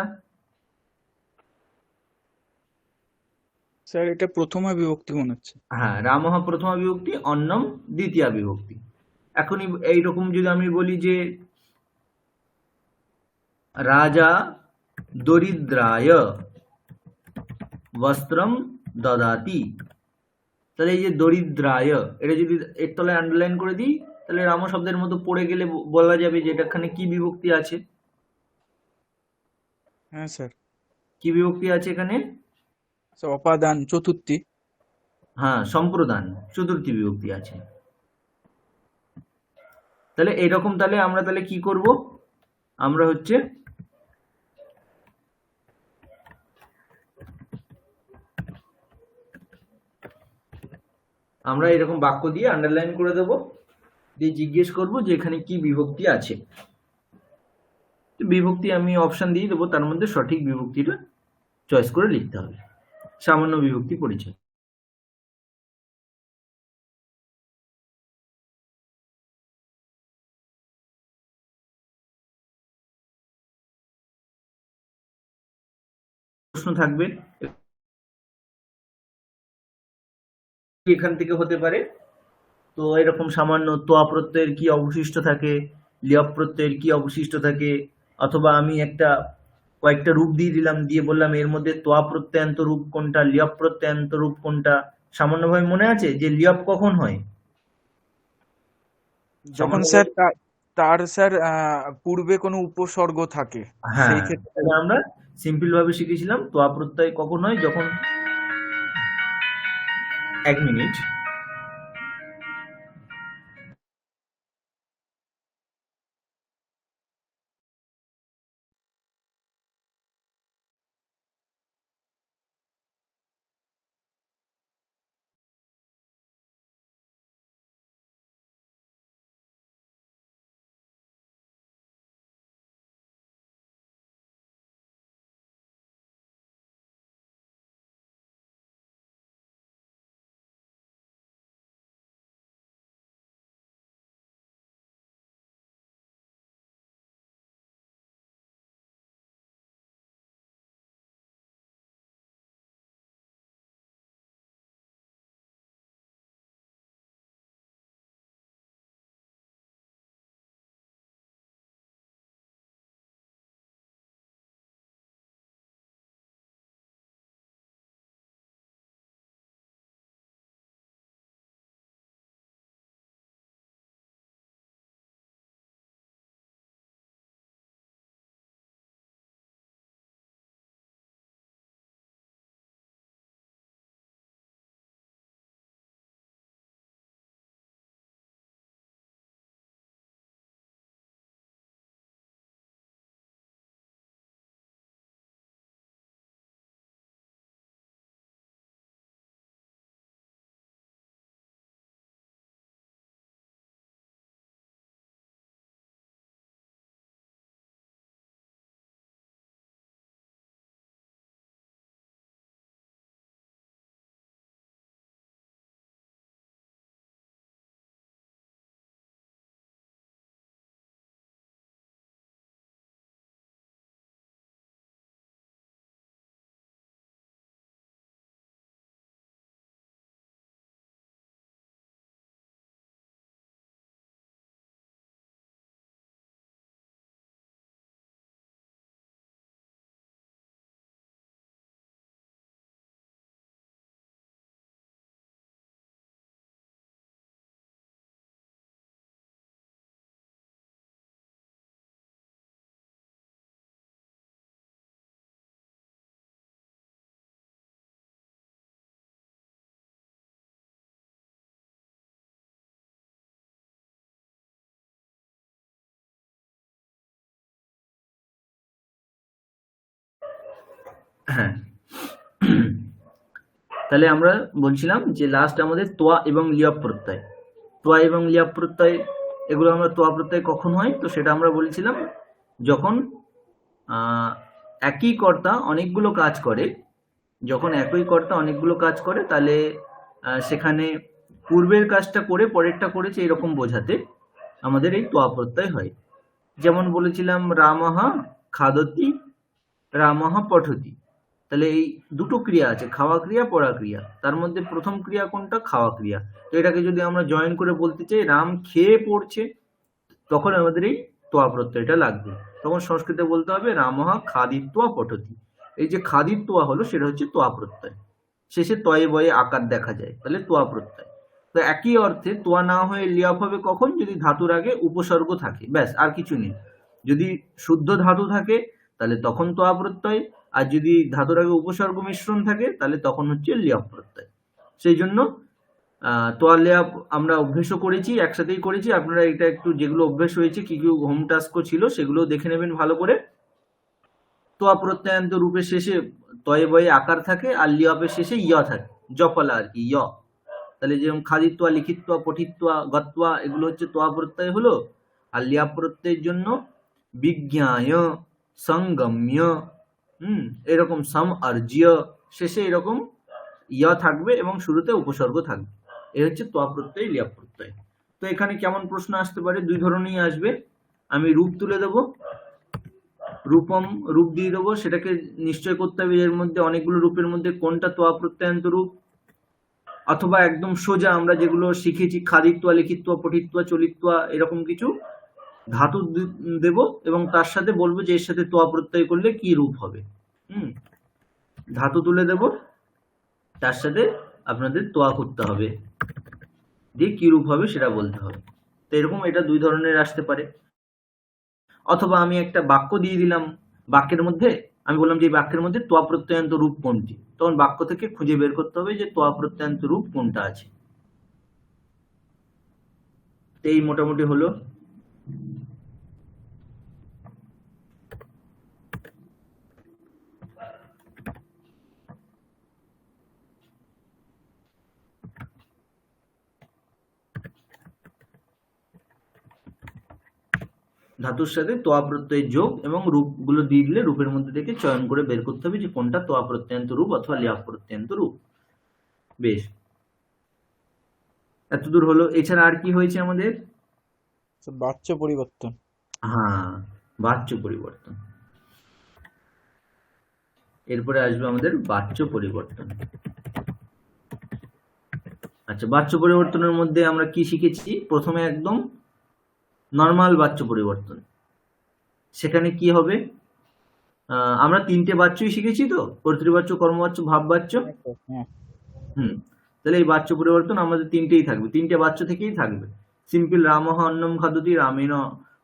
স্যার এটা প্রথমা বিভক্তি মনে হচ্ছে। হ্যাঁ, রামঃ প্রথমা বিভক্তি, অন্নম দ্বিতীয়া বিভক্তি। এখনই এইরকম যদি আমি বলি যে রাজা দরিদ্রায় বস্ত্রম দদাতি, তাহলে এই যে দরিদ্রায়, এটা যদি এর তলায় আন্ডারলাইন করে দিই তাহলে রাম শব্দের মতো পড়ে গেলে বলা যাবে যে এখানে কি বিভক্তি আছে। হ্যাঁ স্যার। কি বিভক্তি আছে এখানে? স্যার অপাদান চতুর্থী। হ্যাঁ, সম্প্রদান চতুর্থী বিভক্তি আছে। তাহলে এরকম তাহলে আমরা তাহলে কি করব, আমরা হচ্ছে আমরা এরকম বাক্য দিয়ে আন্ডারলাইন করে দেব, দিয়ে জিজ্ঞেস করব যে এখানে কি বিভক্তি আছে। বিভক্তি আমি অপশন দিয়ে দেবো, তার মধ্যে সঠিক বিভক্তিটা চয়েস করে লিখতে হবে। সামান্য বিভক্তি পরিচয়। প্রশ্ন থাকবে এখান থেকে হতে পারে। তো এরকম সামান্য তোয়া প্রত্যয়ের কি অবশিষ্ট থাকে, লিয়প প্রত্যয়ের কি অবশিষ্ট থাকে, অথবা আমি কয়েকটা রূপ দিয়ে দিলাম, দিয়ে বললাম এর মধ্যে তোয়া প্রত্যয়ান্ত রূপ কোনটা, লিয়প প্রত্যয়ান্ত রূপ কোনটা। সামান্যভাবে মনে আছে যে লিয়প কখন হয়? যখন স্যার তার স্যার পূর্বে কোনো উপসর্গ থাকে, হ্যাঁ, সেই ক্ষেত্রে তাহলে আমরা সিম্পল ভাবে শিখেছিলাম তোয়া প্রত্যয় কখন হয়, যখন 1 মিনিট। হ্যাঁ, তাহলে আমরা বলছিলাম যে লাস্ট আমাদের তোয়া এবং লিয়প প্রত্যয়। তোয়া এবং লিয়প প্রত্যয় এগুলো আমরা তোয়া প্রত্যয় কখন হয়, তো সেটা আমরা বলেছিলাম যখন একই কর্তা অনেকগুলো কাজ করে, যখন একই কর্তা অনেকগুলো কাজ করে তাহলে সেখানে পূর্বের কাজটা করে পরেরটা করেছে এরকম বোঝাতে আমাদের এই তোয়া প্রত্যয় হয়। যেমন বলেছিলাম রামঃ খাদতি রামঃ পঠতি, তাহলে এই দুটো ক্রিয়া আছে, খাওয়া ক্রিয়া পড়া ক্রিয়া। তার মধ্যে প্রথম ক্রিয়া কোনটা? খাওয়া ক্রিয়া। তো এটাকে যদি আমরা জয়েন করে বলতে চাই রাম খেয়ে পড়ছে, তখন আমাদের এই তোয়া প্রত্যয়টা লাগবে। তখন সংস্কৃতে বলতে হবে রামঃ খাদিত্বা পঠতি। এই যে খাদিত্বা হলো সেটা হচ্ছে তোয়া প্রত্যয়, শেষে তয়ে বয়ে আকার দেখা যায়, তাহলে তোয়া প্রত্যয়। তো একই অর্থে তোয়া না হয়ে লিয়াপ হবে কখন? যদি ধাতুর আগে উপসর্গ থাকে, ব্যাস আর কিছু নেই। যদি শুদ্ধ ধাতু থাকে তাহলে তখন তোয়া প্রত্যয়, আর যদি ধাতুর আগে উপসর্গ মিশ্রণ থাকে তাহলে তখন হচ্ছে লিয়াপ প্রত্যয়। সেই জন্য তোয়া লেয়া আমরা অভ্যেসও করেছি, একসাথেই করেছি। আপনারা এটা একটু যেগুলো অভ্যেস হয়েছে কি কি হোম টাস্কও ছিল সেগুলো দেখে নেবেন ভালো করে। তোয়া প্রত্যয়ান্ত রূপের শেষে তয়ে বয়ে আকার থাকে আর লিয়াপের শেষে ইয়া থাকে, জফলা আর কি, ইয়। তাহলে যেমন খাদিত্বা, লিখিত্বা, পঠিত্বা, গত্বা এগুলো হচ্ছে তোয়া প্রত্যয় হলো। আর লিয়া প্রত্যয়ের জন্য বিজ্ঞায়, সঙ্গম্য, এরকম সম আর্জ্য, শেষে এরকম ইয়া থাকবে এবং শুরুতে উপসর্গ থাকবে। এই হচ্ছে তোয়া প্রত্যয়, লিয়া প্রত্যয়। তো এখানে কেমন প্রশ্ন আসতে পারে? দুই ধরনেরই আসবে। আমি রূপ তুলে দেবো, রূপম রূপ দিয়ে দেবো, সেটাকে নিশ্চয় করতে হবে এর মধ্যে অনেকগুলো রূপের মধ্যে কোনটা তোয়া প্রত্যয়ান্ত রূপ। অথবা একদম সোজা আমরা যেগুলো শিখেছি খাদিত্বা, লিখিত্বা, পঠিত্বা, চলিত্বা, এরকম কিছু ধাতু দেব এবং তার সাথে বলবো যে এর সাথে তোয়া প্রত্যয় করলে কি রূপ হবে। ধাতু তুলে দেব, তার সাথে আপনাদের তোয়া করতে হবে, দিয়ে কি রূপ হবে সেটা বলতে হবে। তো এরকম এটা দুই ধরনের আসতে পারে। অথবা আমি একটা বাক্য দিয়ে দিলাম, বাক্যের মধ্যে আমি বললাম যে এই বাক্যের মধ্যে তোয়া প্রত্যয়ান্ত রূপ কোনটি, তখন বাক্য থেকে খুঁজে বের করতে হবে যে তোয়া প্রত্যয়ান্ত রূপ কোনটা আছে। তো এই মোটামুটি হলো। ধাতুর সাথে তোয়া প্রত্যয়ের যোগ এবং রূপগুলো দিয়ে দিলে রূপের মধ্যে থেকে চয়ন করে বের করতে হবে যে কোনটা তোয়া প্রত্যয়ান্ত রূপ অথবা লিয়া প্রত্যয়ান্ত রূপ। বেশ, এতদূর হলো। এছাড়া আর কি হয়েছে আমাদের? বাচ্য পরিবর্তন। হ্যাঁ, বাচ্য পরিবর্তন। এরপরে আসবে আমাদের বাচ্য পরিবর্তন। আচ্ছা, বাচ্য পরিবর্তনের মধ্যে আমরা কি শিখেছি? প্রথমে একদম নর্মাল বাচ্য পরিবর্তন। সেখানে কি হবে? আমরা তিনটে বাচ্যই শিখেছি তো, কর্তৃবাচ্য, কর্মবাচ্য, ভাববাচ্য। হ্যাঁ, তাহলে এই বাচ্য পরিবর্তন আমাদের তিনটেই থাকবে, তিনটে বাচ্য থেকেই থাকবে। সিম্পল রামঃ অন্নম খাদতি, রামেণ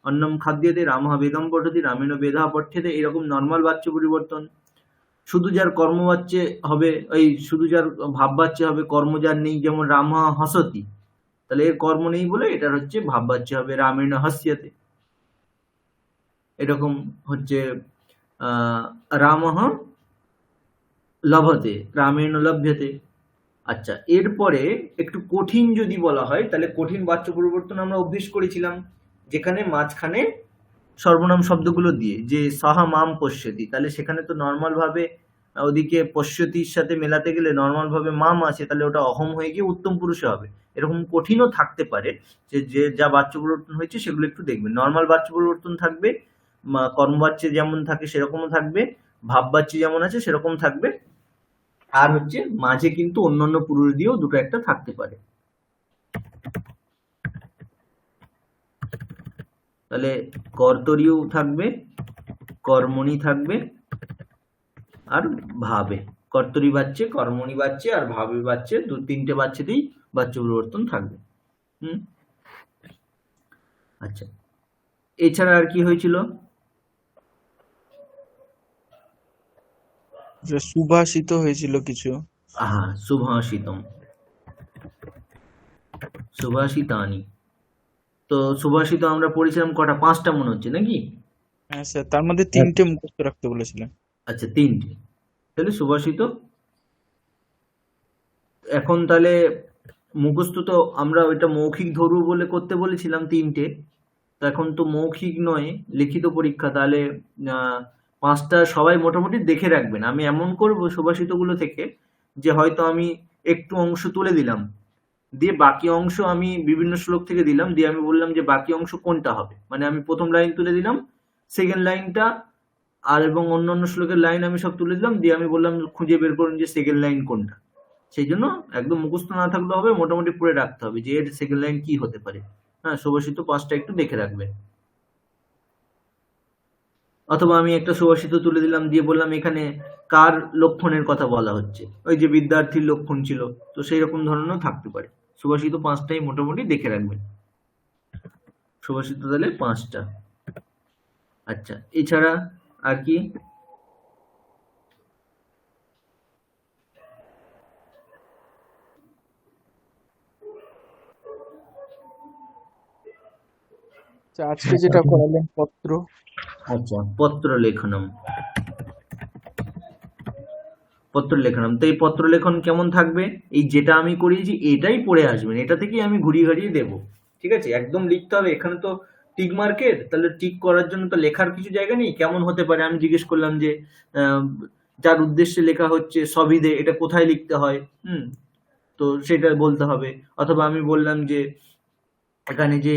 অন্নম খাদ্যতে, রামঃ বেদম পঠতি, রামেণ বেদা পঠ্যতে, এরকম নর্মাল বাচ্য পরিবর্তন। শুধু যার কর্মবাচ্যে হবে, এই শুধু যার ভাববাচ্যে হবে, কর্ম যার নেই, যেমন রামঃ হসতি, তাহলে এর কর্ম নেই বলে এটার হচ্ছে ভাববাচ্য হবে রামেণ হাস্যতে। এরকম হচ্ছে রামঃ লভতে, রামেণ লভ্যতে। আচ্ছা, এরপরে একটু কঠিন যদি বলা হয় তাহলে কঠিন বাচ্য পরিবর্তন আমরা অভ্যেস করেছিলাম, যেখানে মাঝখানে সর্বনাম শব্দগুলো দিয়ে, যে সাহা মাম পশ্যতি, তাহলে সেখানে তো নর্মাল ভাবে ওদিকে পশ্যতির সাথে মেলাতে গেলে নর্মাল ভাবে মাম আছে, তাহলে ওটা অহম হয়ে গিয়ে উত্তম পুরুষে হবে। এরকম কঠিনও থাকতে পারে, যে যা বাচ্য পরিবর্তন হয়েছে সেগুলো একটু দেখবেন। নর্মাল বাচ্য পরিবর্তন থাকবে, কর্মবাচ্যে যেমন থাকে সেরকমও থাকবে, ভাববাচ্যে যেমন আছে সেরকম থাকবে, আর হচ্ছে মাঝে কিন্তু অন্যান্য পুরুষ দিয়েও দুটো একটা থাকতে পারে। তাহলে কর্তরীও থাকবে, কর্মণি থাকবে, আর ভাবে। কর্তরী বাচ্চে, কর্মণি বাচ্চে আর ভাবে বাচ্চে, তিনটে বাচ্চেতেই বাচ্য পরিবর্তন থাকবে। আচ্ছা, এছাড়া আর কি হয়েছিল? সুভাষিত হয়েছিল কিছু। হ্যাঁ, সুভাষিতম, সুভাষিতানি। তো সুভাষিত আমরা পড়েছিলাম কটা? 5টা মনে হচ্ছে নাকি? হ্যাঁ স্যার, তার মধ্যে 3টে মুখস্থ রাখতে বলেছিলেন। আচ্ছা, 3টে। তাহলে সুভাষিত। এখন তাহলে মুখস্থ তো আমরা ওইটা মৌখিক ধরু বলে করতে বলেছিলাম 3টে, তো এখন তো মৌখিক নয়, লিখিত পরীক্ষা। তাহলে 5টা সবাই মোটামুটি দেখে রাখবেন। আমি এমন করব সুভাষিতগুলো থেকে যে হয়তো আমি একটু অংশ তুলে দিলাম, দিয়ে বাকি অংশ আমি বিভিন্ন শ্লোক থেকে দিলাম, দিয়ে আমি বললাম যে বাকি অংশ কোনটা হবে। মানে আমি প্রথম লাইন তুলে দিলাম, সেকেন্ড লাইনটা আর এবং অন্যান্য শ্লোকের লাইন আমি সব তুলে দিলাম, দিয়ে আমি বললাম খুঁজে বের করুন যে সেকেন্ড লাইন কোনটা। সেই জন্য একদম মুখস্থ না থাকলে হবে, মোটামুটি পড়ে রাখতে হবে যে এর সেকেন্ড লাইন কি হতে পারে। হ্যাঁ, সুভাষিত 5টা একটু দেখে রাখবে। অথবা আমি একটা সুভাষিত তুলে দিলাম, দিয়ে বললাম এখানে কার লক্ষণের কথা বলা হচ্ছে, ওই যে বিদ্যার্থীর লক্ষণ ছিল, তো সেই রকম ধরনেরও থাকতে পারে। সুভাষিত 5টাই মোটামুটি দেখে রাখবেন। সুভাষিত তাহলে 5টা। আচ্ছা, এছাড়া আর কি? আচ্ছা, আজকে যেটা করালেন পত্র, আচ্ছা, পত্র লেখনম। পত্র লেখনম, তো এই পত্র লেখন কেমন থাকবে? এই যেটা আমি করিয়েছি এটাই পড়ে আসবেন, এটা থেকেই আমি ঘুরিয়ে ঘুরিয়ে দেবো। ঠিক আছে, একদম লিখতে হবে। এখানে তো টিক মার্কের, তাহলে টিক করার জন্য তো লেখার কিছু জায়গা নেই। কেমন হতে পারে আমি জিজ্ঞেস করলাম যে যার উদ্দেশ্যে লেখা হচ্ছে সবিদে, এটা কোথায় লিখতে হয়? তো সেটা বলতে হবে। অথবা আমি বললাম যে এখানে যে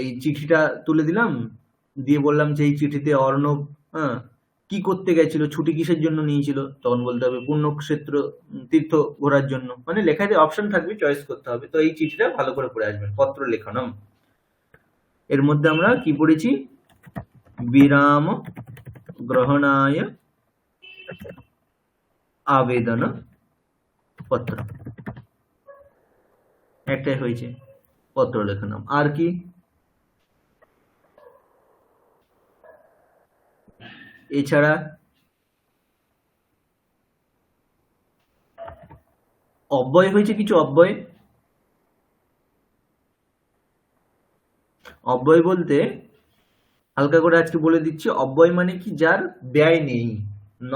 এই চিঠিটা তুলে দিলাম, দিয়ে বললাম যে এই চিঠিতে অর্ণব কি করতে গেছিল, ছুটি কিসের জন্য নিয়েছিল, তখন বলতে হবে পুণ্যক্ষেত্র তীর্থ ঘোরার জন্য। মানে লেখাতে অপশন থাকবে, চয়েস করতে হবে। তো এই চিঠিটা ভালো করে পড়ে আসবেন, পত্র লেখনম। এর মধ্যে আমরা কি পড়েছি? বিরাম গ্রহণায় আবেদন পত্র, একটাই হয়েছে, পত্র লেখনম। আর কি? এছাড়া অব্যয় হয়েছে কিছু। অব্যয়, অব্যয় বলতে হালকা করে আজকে বলে দিচ্ছি, অব্যয় মানে কি? যার ব্যয় নেই। ন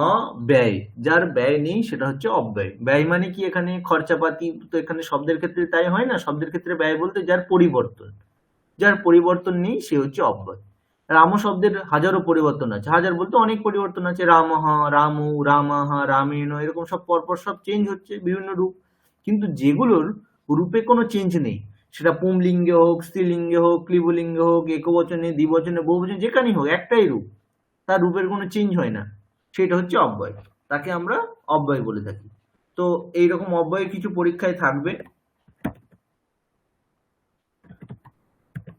ব্যয়, যার ব্যয় নেই সেটা হচ্ছে অব্যয়। ব্যয় মানে কি? এখানে খরচাপাতি, তো এখানে শব্দের ক্ষেত্রে তাই হয় না। শব্দের ক্ষেত্রে ব্যয় বলতে যার পরিবর্তন, যার পরিবর্তন নেই সে হচ্ছে অব্যয়। রাম শব্দের হাজারো পরিবর্তন আছে, হাজার বলতে অনেক পরিবর্তন আছে। রামঃ, রামু, রামাহ, রামেণ, এরকম সব পরপর সব চেঞ্জ হচ্ছে, বিভিন্ন রূপ। কিন্তু যেগুলোর রূপে কোনো চেঞ্জ নেই, সেটা পুংলিঙ্গে হোক, স্ত্রীলিঙ্গে হোক, ক্লিবলিঙ্গে হোক, একবচনে, দ্বিবচনে, বহুবচনে, যেখানেই হোক, একটাই রূপ, তার রূপের কোনো চেঞ্জ হয় না, সেটা হচ্ছে অব্যয়। তাকে আমরা অব্যয় বলে থাকি। তো এইরকম অব্যয় কিছু পরীক্ষায় থাকবে।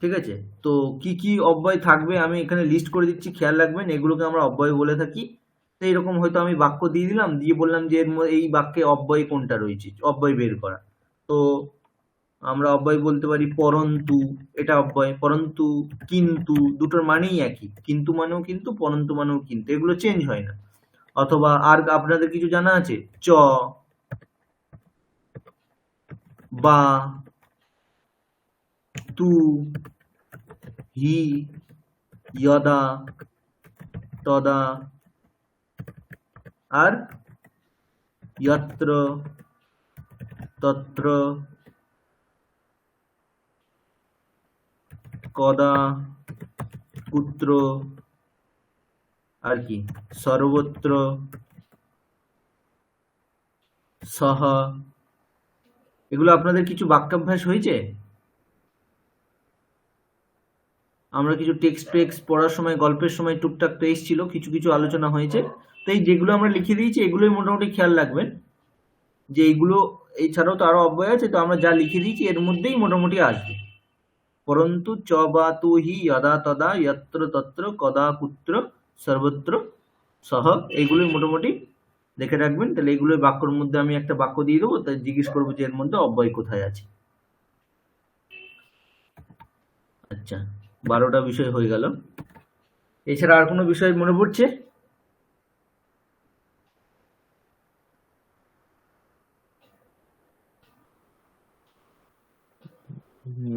ঠিক আছে, তো কি কি অব্যয় থাকবে আমি এখানে লিস্ট করে দিচ্ছি, খেয়াল রাখবেন। এগুলোকে আমরা অব্যয় বলে থাকি। তো এইরকম হয়তো আমি বাক্য দিয়ে দিলাম, দিয়ে বললাম যে এই বাক্যে অব্যয় কোনটা রয়েছে, অব্যয় বের করা। তো আমরা অব্যয় বলতে পারি পরন্তু, এটা অব্যয়। পরন্তু, কিন্তু, দুটোর মানেই একই। কিন্তু মানেও কিন্তু, পরন্তু মানেও কিন্তু, এগুলো চেঞ্জ হয় না। অথবা আর আপনাদের কিছু জানা আছে? চ, বা, তু, হি, যদা, তদা, আর যত্র, তত্র, কদা, কুত্র, আর কি সর্বত্র, সহ। এগুলো আপনাদের কিছু বাক্যাভ্যাস হয়েছে? আমরা কিছু টেক্সট পড়ার সময়, গল্পের সময় টুকটাক তো এসেছিল, কিছু কিছু আলোচনা হয়েছে। তো এই যেগুলো আমরা লিখে দিয়েছি এগুলোই মোটামুটি খেয়াল রাখবেন যে এইগুলো, এছাড়াও তো আরো অব্যয় আছে, তো আমরা যা লিখে দিয়েছি এর মধ্যেই মোটামুটি আসবে। পরন্তু, চ, বা, তু, হি, যদা, তদা, যত্র, তত্র, কদা, কুত্র, সর্বত্র, সহ, এইগুলোই মোটামুটি দেখে রাখবেন। তাহলে এইগুলোর বাক্যর মধ্যে আমি একটা বাক্য দিয়ে দেবো, তাই জিজ্ঞেস করবো যে এর মধ্যে অব্যয় কোথায় আছে। আচ্ছা, 12টা বিষয় হয়ে গেল। এছাড়া আর কোনো বিষয় মনে পড়ছে?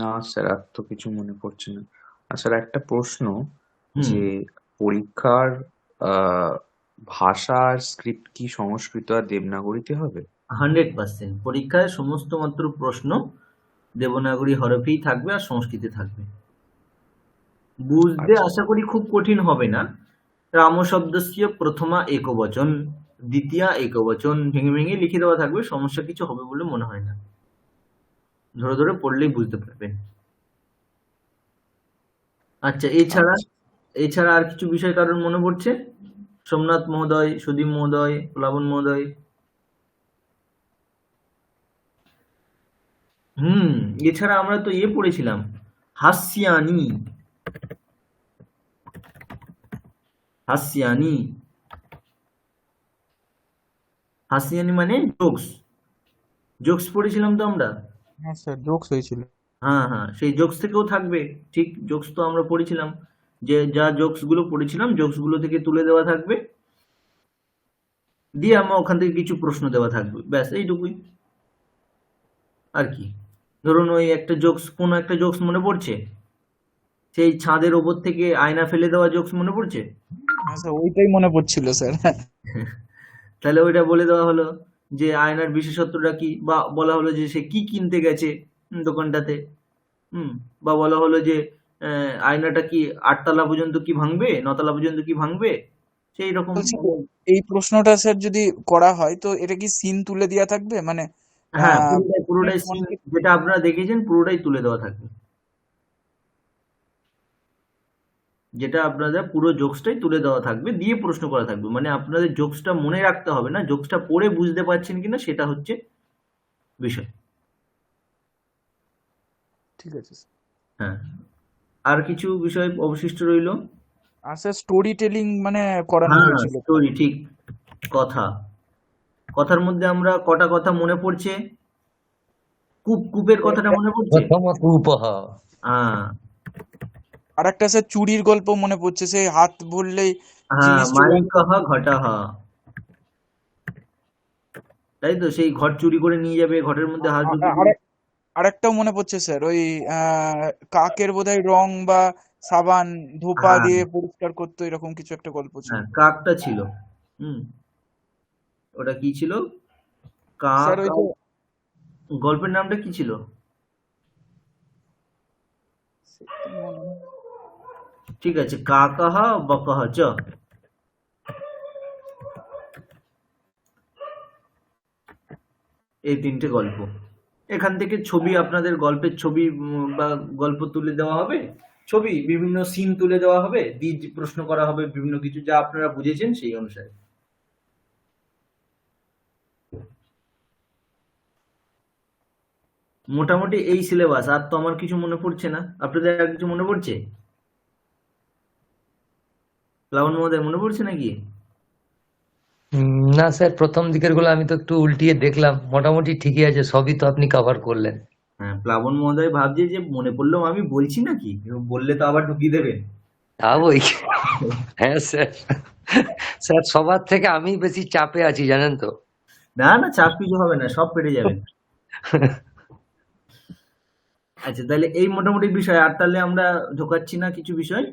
না স্যার, আর তো কিছু মনে পড়ছে না। আর স্যার একটা প্রশ্ন, হুম, যে পরীক্ষার ভাষা আর স্ক্রিপ্ট কি সংস্কৃত আর দেবনাগরীতে হবে? 100%। পরীক্ষায় সমস্ত মাত্র প্রশ্ন দেবনাগরী হরফেই থাকবে আর সংস্কৃতে থাকবে। বুঝতে আচ্ছা আশা করি খুব কঠিন হবে না। রাম শব্দস্য প্রথমা একবচন, দ্বিতীয়া একবচন, ভেঙে ভেঙে লিখে দেওয়া থাকবে, সমস্যা কিছু হবে বলে মনে হয় না। ধরে ধরে পড়লেই বুঝতে পারবেন। আচ্ছা, এছাড়া আচ্ছা এছাড়া আর কিছু বিষয় কারোর মনে পড়ছে? সোমনাথ মহোদয়, সুদীপ মহোদয়, প্লাবন মহোদয়? এছাড়া আমরা তো পড়েছিলাম, হাস্যানি। হাস্যানি, হাস্যানি মানে জোকস। জোকস পড়েছিলাম তো আমরা। হ্যাঁ স্যার, জোকস হয়েছিল। হ্যাঁ হ্যাঁ, সেই জোকস থেকেও থাকবে। ঠিক, জোকস তো আমরা পড়েছিলাম, যে যা জোকস গুলো পড়েছিলাম জোকস গুলো থেকে তুলে দেওয়া থাকবে, দিয়ে আমরা ওখান থেকে কিছু প্রশ্ন দেওয়া থাকবে, ব্যাস এইটুকুই। আর কি, ধরুন ওই একটা জোকস, কোনো একটা জোকস মনে পড়ছে, সেই ছাদের ওপর থেকে আয়না ফেলে দেওয়া জোকস মনে পড়ছে? হ্যাঁ স্যার, ওইটাই মনে পড়ছিল স্যার। তাহলে ওইটা বলে দেওয়া হলো যে আয়নার বিশেষত্বটা কি, বা বলা হলো যে সে কি কিনতে গেছে দোকানটাতে। বা বলা হলো যে আয়নাটা কি 8 তলা পর্যন্ত কি ভাঙবে, 9 তলা পর্যন্ত কি ভাঙবে, সেই রকম। বলছি, এই প্রশ্নটা স্যার যদি করা হয় তো এটা কি সিন তুলে দেওয়া থাকবে, মানে হ্যাঁ, আহ পুরোটাই মনে scene যেটা আপনারা দেখেছেন পুরোটাই তুলে দেওয়া থাকবে, যেটা আপনাদের পুরো জোকসটাই তুলে দেওয়া থাকবে, দিয়ে প্রশ্ন করা থাকবে। মানে আপনাদের জোকসটা মনে রাখতে হবে না, জোকসটা পড়ে বুঝতে পারছেন কিনা সেটা হচ্ছে বিষয়। ঠিক আছে স্যার। হ্যাঁ, আর কিছু বিষয় অবশিষ্ট রইল। আর স্যার স্টোরি টেলিং মানে করানো হ্যাঁ, হয়েছিল। স্টোরি, ঠিক। কথা, কথার মধ্যে আমরা কটা কথা মনে পড়ছে? কূপের কথাটা মনে পড়ছে? প্রথম কূপহ। হ্যাঁ, আর একটা স্যার চুরির গল্প মনে পড়ছে, সেই হাত ভরলেই হ্যাঁ, জিনিস চলে মাই আসে। কহ ঘটাহ, তাই তো? সেই ঘট চুরি করে নিয়ে যাবে, ঘটের মধ্যে হাত ঢুকিয়ে দিবে। আরেকটাও মনে পড়ছে স্যার, ওই কাকের বোধহয় রং বা সাবান ধোপা হ্যাঁ, দিয়ে পরিষ্কার করতো, এরকম কিছু একটা গল্প ছিল। হ্যাঁ, কাকটা ছিল। হুম, ওটা কি ছিল? স্যার কাক। ওই যে গল্পের নামটা কি ছিল? ঠিক আছে, কাকাহ বকাহ চ, এই 3টে গল্প। এখান থেকে ছবি, আপনাদের গল্পের ছবি বা গল্প তুলে দেওয়া হবে, ছবি বিভিন্ন সিন তুলে দেওয়া হবে, দিয়ে প্রশ্ন করা হবে বিভিন্ন কিছু যা আপনারা বুঝেছেন সেই অনুসারে। মোটামুটি এই সিলেবাস। আর তো আমার কিছু মনে পড়ছে না। আপনাদের আর কিছু মনে পড়ছে? প্লাবন মহোদয়, মনে পড়ছে নাকি? না স্যার, প্রথম দিকের গুলো আমি তো একটু উল্টিয়ে দেখলাম, মোটামুটি ঠিকই আছে, সবই তো আপনি কভার করলেন। হ্যাঁ, প্লাবন মহোদয় ভাবছে যে মনে পড়লেও আমি বলছি নাকি, বললে তো আবার ঢুকিয়ে দেবেন। তা বই। হ্যাঁ স্যার, স্যার সবার থেকে আমি বেশি চাপে আছি জানেন তো। না না, চাপ কিছু হবে না, সব পেরে যাবেন। আচ্ছা, তাহলে এই মোটামুটি বিষয়। আর তাহলে আমরা ঢোকাচ্ছি না কিছু বিষয়।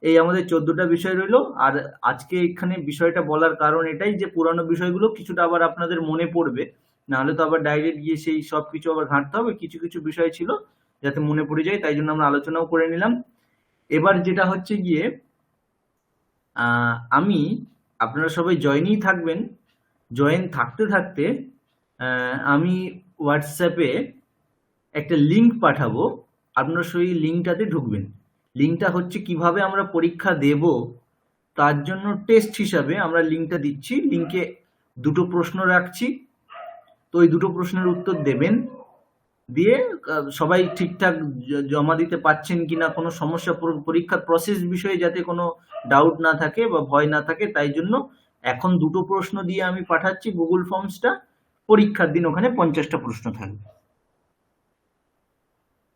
এই আমাদের 14টা বিষয় রইলো। আর আজকে এখানে বিষয়টা বলার কারণ এটাই যে পুরানো বিষয়গুলো কিছুটা আবার আপনাদের মনে পড়বে, নাহলে তো আবার ডাইরেক্ট গিয়ে সেই সব কিছু আবার ঘাঁটতে হবে। কিছু কিছু বিষয় ছিল যাতে মনে পড়ে যায়, তাই জন্য আমরা আলোচনাও করে নিলাম। এবার যেটা হচ্ছে গিয়ে আমি, আপনারা সবাই জয়েনই থাকবেন। জয়েন থাকতে থাকতে আমি হোয়াটসঅ্যাপে একটা লিঙ্ক পাঠাবো, আপনারা সেই লিঙ্কটাতে ঢুকবেন। লিঙ্কটা হচ্ছে কিভাবে আমরা পরীক্ষা দেব তার জন্য টেস্ট হিসাবে আমরা লিঙ্কটা দিচ্ছি। লিঙ্কে 2টো প্রশ্ন রাখছি, তো ওই 2টো প্রশ্নের উত্তর দেবেন। দিয়ে সবাই ঠিকঠাক জমা দিতে পারছেন কিনা, কোনো সমস্যা, পরীক্ষার প্রসেস বিষয়ে যাতে কোনো ডাউট না থাকে বা ভয় না থাকে, তাই জন্য এখন 2টো প্রশ্ন দিয়ে আমি পাঠাচ্ছি গুগল ফর্মসটা। পরীক্ষার দিন ওখানে 50টা প্রশ্ন থাকবে।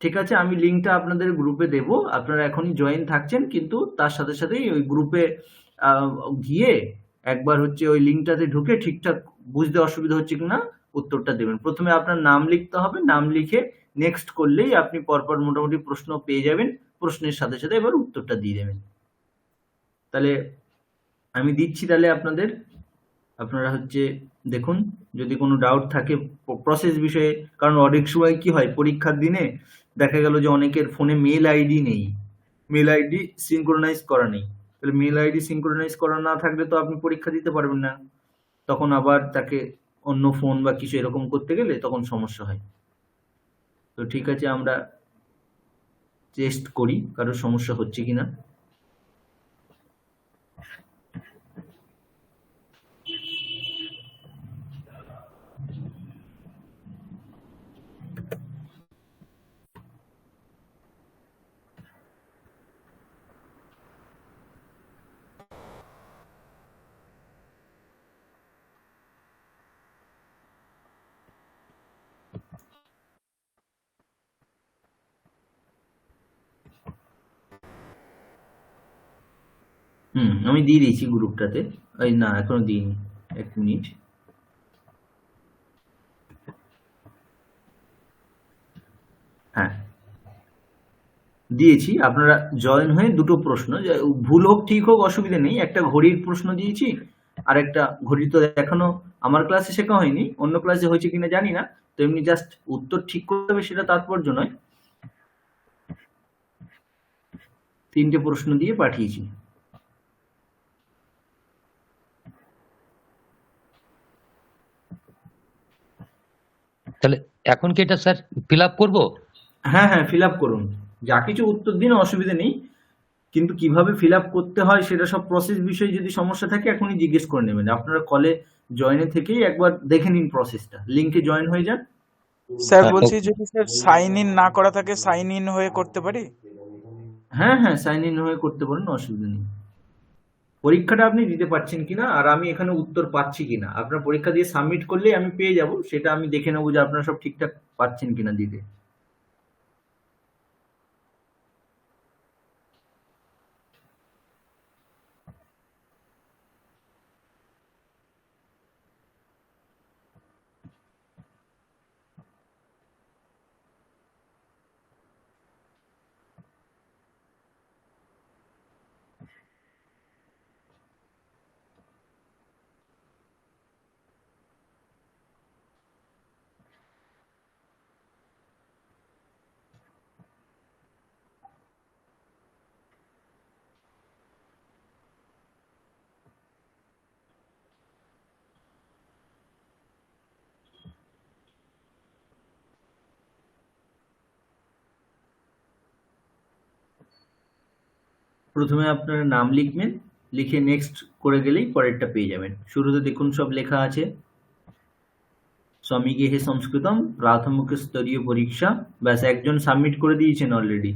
ঠিক আছে, আমি লিঙ্কটা আপনাদের গ্রুপে দেব। আপনারা এখনই জয়েন থাকছেন, কিন্তু তার সাথে সাথেই ওই গ্রুপে গিয়ে একবার হচ্ছে ওই লিঙ্কটাতে ঢুকে ঠিকঠাক বুঝতে অসুবিধা হচ্ছে কিনা উত্তরটা দেবেন। প্রথমে আপনার নাম লিখতে হবে, নাম লিখে নেক্সট করলেই আপনি পরপর মোটামুটি প্রশ্ন পেয়ে যাবেন। প্রশ্নের সাথে সাথে এবার উত্তরটা দিয়ে দেবেন। তাহলে আমি দিচ্ছি, তাহলে আপনারা হচ্ছে দেখুন, যদি কোনো ডাউট থাকে প্রসেস বিষয়ে। কারণ অনেক সময় কি হয়, পরীক্ষার দিনে দেখা গেল যে অনেকের ফোনে মেল আইডি নেই, মেল আইডি সিনক্রোনাইজ করা নেই। তাহলে মেল আইডি সিনক্রোনাইজ করা না থাকলে তো আপনি পরীক্ষা দিতে পারবেন না, তখন আবার তাকে অন্য ফোন বা কিছু এরকম করতে গেলে তখন সমস্যা হয়। তো ঠিক আছে, আমরা টেস্ট করি কারোর সমস্যা হচ্ছে কিনা। আমি দিয়ে দিয়েছি গ্রুপটাতে। এই না, এখনো দিইনি, 1 মিনিট। হ্যাঁ, দিয়েছি, আপনারা জয়েন হয়ে দুটো প্রশ্ন, ভুল হোক ঠিক হোক অসুবিধা নেই, একটা ঘড়ির প্রশ্ন দিয়েছি আর একটা ঘড়ি তো এখনো আমার ক্লাসে শেখা হয়নি, অন্য ক্লাসে হয়েছে কিনা জানি না, তো এমনি জাস্ট উত্তর ঠিক করতে হবে সেটা তাৎপর্য নয়। 3টে প্রশ্ন দিয়ে পাঠিয়েছি। তাহলে এখন কি এটা স্যার ফিল আপ করবো? হ্যাঁ হ্যাঁ, ফিল আপ করুন, যা কিছু উত্তর দিন, অসুবিধা নেই, কিন্তু কিভাবে ফিল আপ করতে হয় সেটা সব প্রসেস বিষয়ে যদি সমস্যা থাকে এখনই জিজ্ঞেস করে নেবেন। আপনারা কলে জয়েনে থেকেই একবার দেখে নিন প্রসেসটা, লিঙ্কে জয়েন হয়ে যান। স্যার হ্যাঁ, বলছি যদি স্যার সাইন ইন না করা থাকে সাইন ইন হয়ে করতে পারি? হ্যাঁ হ্যাঁ, সাইন ইন হয়ে করতে পারেন, অসুবিধা নেই। পরীক্ষাটা আপনি দিতে পারছেন কিনা আর আমি এখানে উত্তর পাচ্ছি কিনা, আপনার পরীক্ষা দিয়ে সাবমিট করলেই আমি পেয়ে যাব, সেটা আমি দেখে নেবো যে আপনারা সব ঠিকঠাক পাচ্ছেন কিনা দিতে। প্রথমে আপনার নাম লিখবেন, লিখে নেক্সট করে গেলেই পরেরটা পেয়ে যাবেন। শুরুতে দেখুন সব লেখা আছে, স্বামীকে হে সংস্কৃতম প্রাথমিক স্তরীয় পরীক্ষা, ব্যাস একজন সাবমিট করে দিয়েছেন অলরেডি।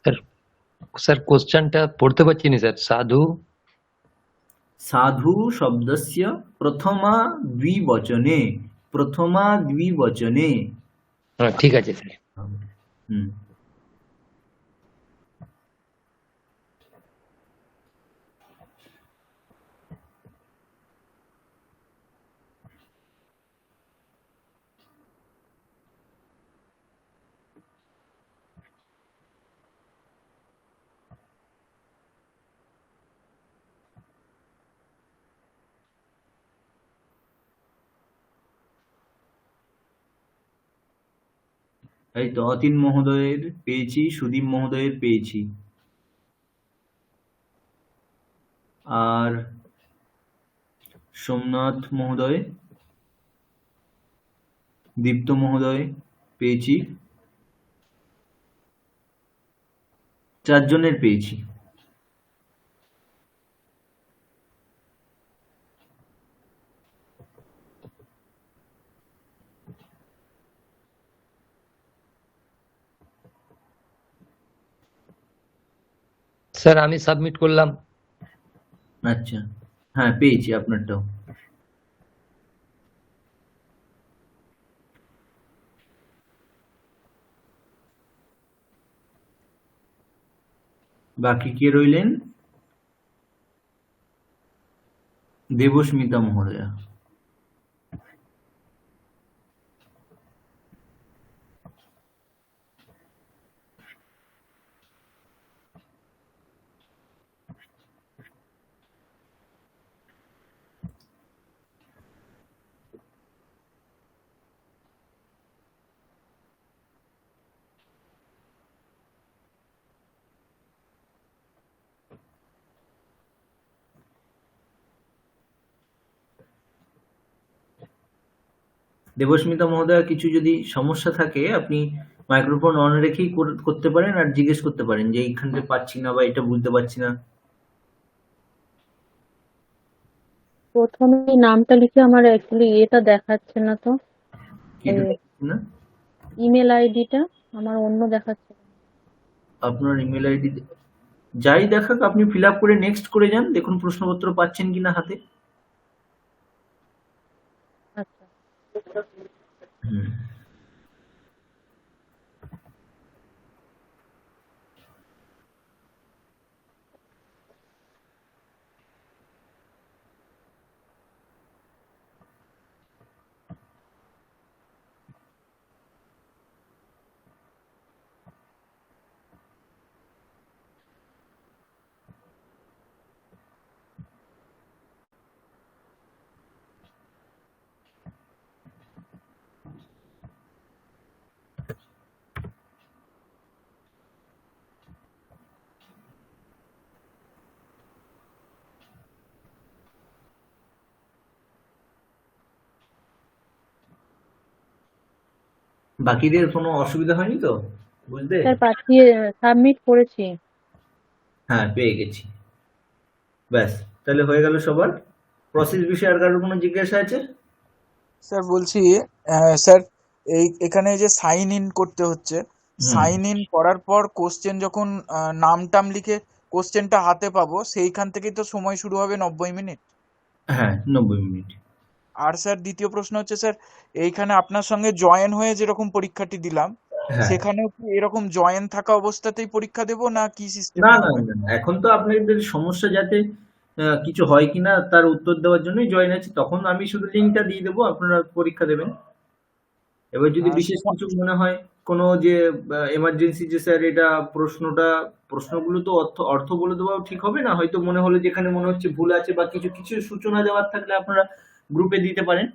স্যার স্যার কোশ্চেনটা পড়তে পারছি না স্যার। সাধু সাধু শব্দস্য প্রথমা দ্বিবচনে, প্রথমা দ্বিবচনে। হ্যাঁ ঠিক আছে স্যার। হুম, এই তো অতীন মহোদয়ের পেয়েছি, সুদীপ মহোদয়ের পেয়েছি, আর সোমনাথ মহোদয়, দীপ্ত মহোদয় পেয়েছি, 4 জনের পেয়েছি। স্যার আমি সাবমিট করলাম। আচ্ছা, হ্যাঁ পেয়েছি আপনারটাও। বাকি কে রইলেন? দেবস্মিতা মহোদয়া। দেবস্মিতা মহোদয়া, কিছু যদি সমস্যা থাকে আপনি মাইক্রোফোন অন রেখেই করতে পারেন আর জিজ্ঞেস করতে পারেন যে এইখানটা পাচ্ছি না বা এটা বুঝতে পারছি না। প্রথমে নামটা লিখে আমার অ্যাকচুয়ালি এটা দেখাচ্ছে না তো, কি দেখাচ্ছি না? ইমেল আইডিটা আমার অন্য দেখাচ্ছে। আপনার ইমেল আইডি যাই দেখাক, আপনি ফিল আপ করে নেক্সট করে যান, দেখুন প্রশ্নপত্র পাচ্ছেন কিনা হাতে। আচ্ছা, হুম, বাকিদের কোনো অসুবিধা হয়নি তো বুঝতে? স্যার পাঠিয়ে সাবমিট করেছি। হ্যাঁ, পেয়ে গেছি। ব্যাস, তাহলে হয়ে গেল সবার। প্রসেস বিষয়ে আর কারোর কোনো জিজ্ঞাসা আছে? স্যার বলছি স্যার এখানে যে সাইন ইন করতে হচ্ছে, হুম, সাইন ইন করার পর কোশ্চেন যখন নাম টাম লিখে কোশ্চেনটা হাতে পাবো সেইখান থেকেই তো সময় শুরু হবে 90 মিনিট। হ্যাঁ 90 মিনিট। আর স্যার দ্বিতীয় প্রশ্ন হচ্ছে স্যার এইখানে আপনার সঙ্গে জয়েন হয়ে যেরকম পরীক্ষাটি দিলাম হ্যাঁ, সেখানেও কি এরকম জয়েন থাকা অবস্থাতেই পরীক্ষা দেবো না কি না সিস্টেমে না হবে? না, এখন তো আপনাদের সমস্যা যাতে কিছু হয় কিনা তার উত্তর দেওয়ার জন্যই জয়েন আছে, তখন আমি শুধু লিঙ্কটা দিয়ে দেবো, আপনারা পরীক্ষা দেবেন। এবার যদি বিশেষ কিছু মনে হয় কোনো যে এমার্জেন্সি, যে স্যার এটা প্রশ্নগুলো তো অর্থ অর্থ বলে দেওয়াও ঠিক হবে না, হয়তো মনে হলো যেখানে মনে হচ্ছে ভুল আছে বা কিছু কিছু সূচনা দেওয়ার থাকলে আপনারা গ্রুপে দিতে পারেন।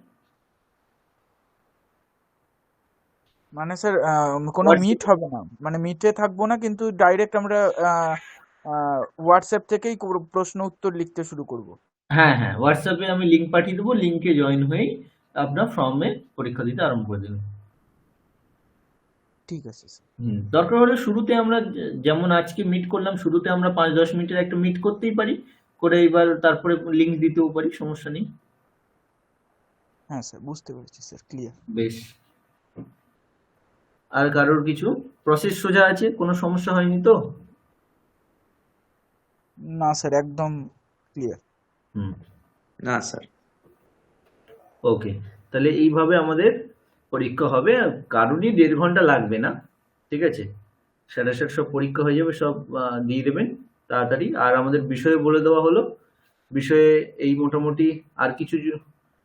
মানে স্যার কোনো মিট হবে না, মানে মিটে থাকবো না, কিন্তু ডাইরেক্ট আমরা হোয়াটসঅ্যাপ থেকেই প্রশ্ন উত্তর লিখতে শুরু করব। হ্যাঁ হ্যাঁ, হোয়াটসঅ্যাপে আমি লিঙ্ক পাঠিয়ে দেবো, লিঙ্কে জয়েন হয়েই আপনার ফর্মে পরীক্ষা দিতে আরম্ভ করে দেবেন। ঠিক আছে স্যার। দরকার হলে শুরুতে আমরা যেমন আজকে মিট করলাম, শুরুতে আমরা 5-10 মিনিটের একটা মিট করতেই পারি, করে এবার তারপরে লিঙ্ক দিতেও পারি, সমস্যা নেই। হ্যাঁ স্যার, বুঝতে পেরেছি স্যার, ক্লিয়ার। বেশ, আর কারোর কিছু প্রসেস সোজা আছে, কোনো সমস্যা হয়নি তো? না স্যার, একদম ক্লিয়ার। হুম, না স্যার। ওকে, তাহলে এইভাবে আমাদের পরীক্ষা হবে, আর কারোরই 1.5 ঘন্টা লাগবে না, ঠিক আছে? সাড়ে সাত সব পরীক্ষা হয়ে যাবে, সব দিয়ে দেবেন তাড়াতাড়ি। আর আমাদের বিষয়ে বলে দেওয়া হলো, বিষয়ে এই মোটামুটি। আর কিছু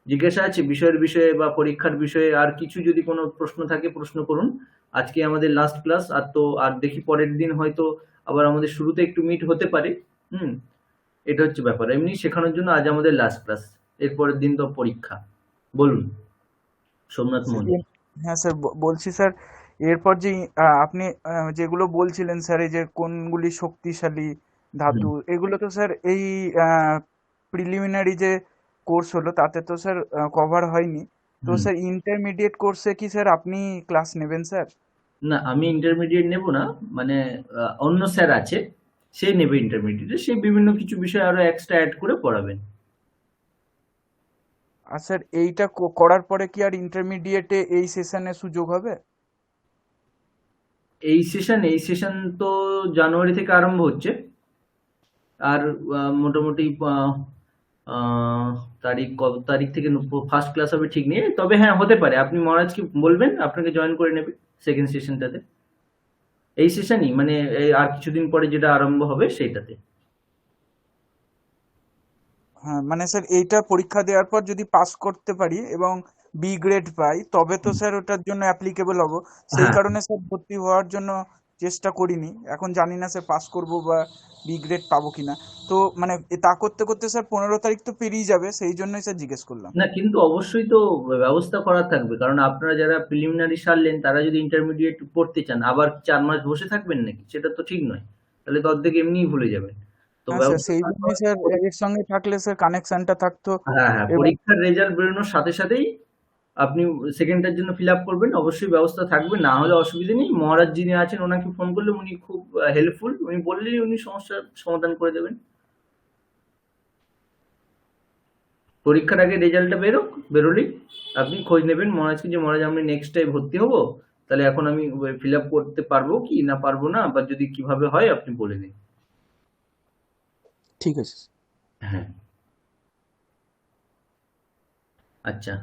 জিজ্ঞাসা আছে বিষয়ের বিষয়ে বা পরীক্ষার বিষয়ে? আর কিছু যদি কোনো প্রশ্ন থাকে প্রশ্ন করুন। আজকে আমাদের লাস্ট ক্লাস, আর তো আর দেখি পরের দিন হয়তো আবার আমাদের শুরুতে একটু মিট হতে পারে। হুম, এটা হচ্ছে ব্যাপার। এমনি শেখানোর জন্য আজ আমাদের লাস্ট ক্লাস, এরপরের দিন তো পরীক্ষা। বলুন সোমনাথ স্যার, মহোদয়। হ্যাঁ স্যার, বলছি স্যার এরপর যে আপনি যেগুলো বলছিলেন স্যার, এই যে কোনগুলি শক্তিশালী হুম ধাতু, এগুলো তো স্যার এই প্রিলিমিনারি যে কোর্স হলো তাতে তো স্যার কভার হয়নি। তো হুম স্যার ইন্টারমিডিয়েট কোর্সে কি স্যার আপনি ক্লাস নেবেন স্যার? না, আমি ইন্টারমিডিয়েট নেব না, মানে অন্য স্যার আছে, সে নেবে ইন্টারমিডিয়েটে, সে বিভিন্ন কিছু বিষয় আরো এক্সট্রা অ্যাড করে পড়াবেন। আর স্যার এইটা করার পরে কি আর ইন্টারমিডিয়েটে এই সেশনে সুযোগ হবে? এই সেশন তো জানুয়ারি থেকে আরম্ভ হচ্ছে। আর মোটামুটি আহ, তারিখ কত তারিখ থেকে ফার্স্ট ক্লাস হবে ঠিক নেই, তবে হ্যাঁ হতে পারে, আপনি মহারাজকে বলবেন আপনাকে জয়েন করে নেবে সেকেন্ড সেশনটাতে। এই সেশনই মানে এই আর কিছুদিন পরে যেটা আরম্ভ হবে সেইটাতে। হ্যাঁ মানে স্যার এইটা পরীক্ষা দেওয়ার পর যদি পাস করতে পারি এবং বি গ্রেড পাই তবে তো স্যার ওটার জন্য অ্যাপ্লিকেবল হব। সেই হ্যাঁ কারণে স্যার ভর্তি হওয়ার জন্য চেষ্টা করিনি, এখন জানি না স্যার পাস করব বা বি গ্রেড পাবো কিনা। তো মানে তা করতে করতে স্যার 15 তারিখ তো পেরিয়ে যাবে, সেই জন্যই স্যার জিজ্ঞেস করলাম। না, কিন্তু অবশ্যই তো ব্যবস্থা করা থাকবে, কারণ আপনারা যারা প্রিলিমিনারি সারলেন তারা যদি ইন্টারমিডিয়েট পড়তে চান আবার 4 মাস বসে থাকবেন নাকি? সেটা তো ঠিক নয়, তাহলে তো অর্ধেক এমনিই ভুলে যাবেন। তো হ্যাঁ স্যার, ব্যবস্থা সেই জন্যই স্যার এর সঙ্গে থাকলে স্যার কানেকশনটা থাকতো। হ্যাঁ হ্যাঁ, এবং পরীক্ষার রেজাল্ট বেরোনোর সাথে সাথেই আপনি সেকেন্ডটার জন্য ফিল আপ করবেন, অবশ্যই ব্যবস্থা থাকবে, না হলে অসুবিধা নেই। মহারাজ যিনি আছেন ওনাকে ফোন করলে উনি খুব হেল্পফুল, উনি বললেই উনি সমস্যার সমাধান করে দেবেন। পরীক্ষার আগে রেজাল্টটা বেরোলেই আপনি খোঁজ নেবেন মহারাজকে, যে মহারাজ আমি নেক্সট টাইম ভর্তি হবো, তাহলে এখন আমি ফিল আপ করতে পারবো কি না পারবো না, বা যদি কিভাবে হয় আপনি বলে দিন। ঠিক আছে স্যার। হ্যাঁ, আচ্ছা।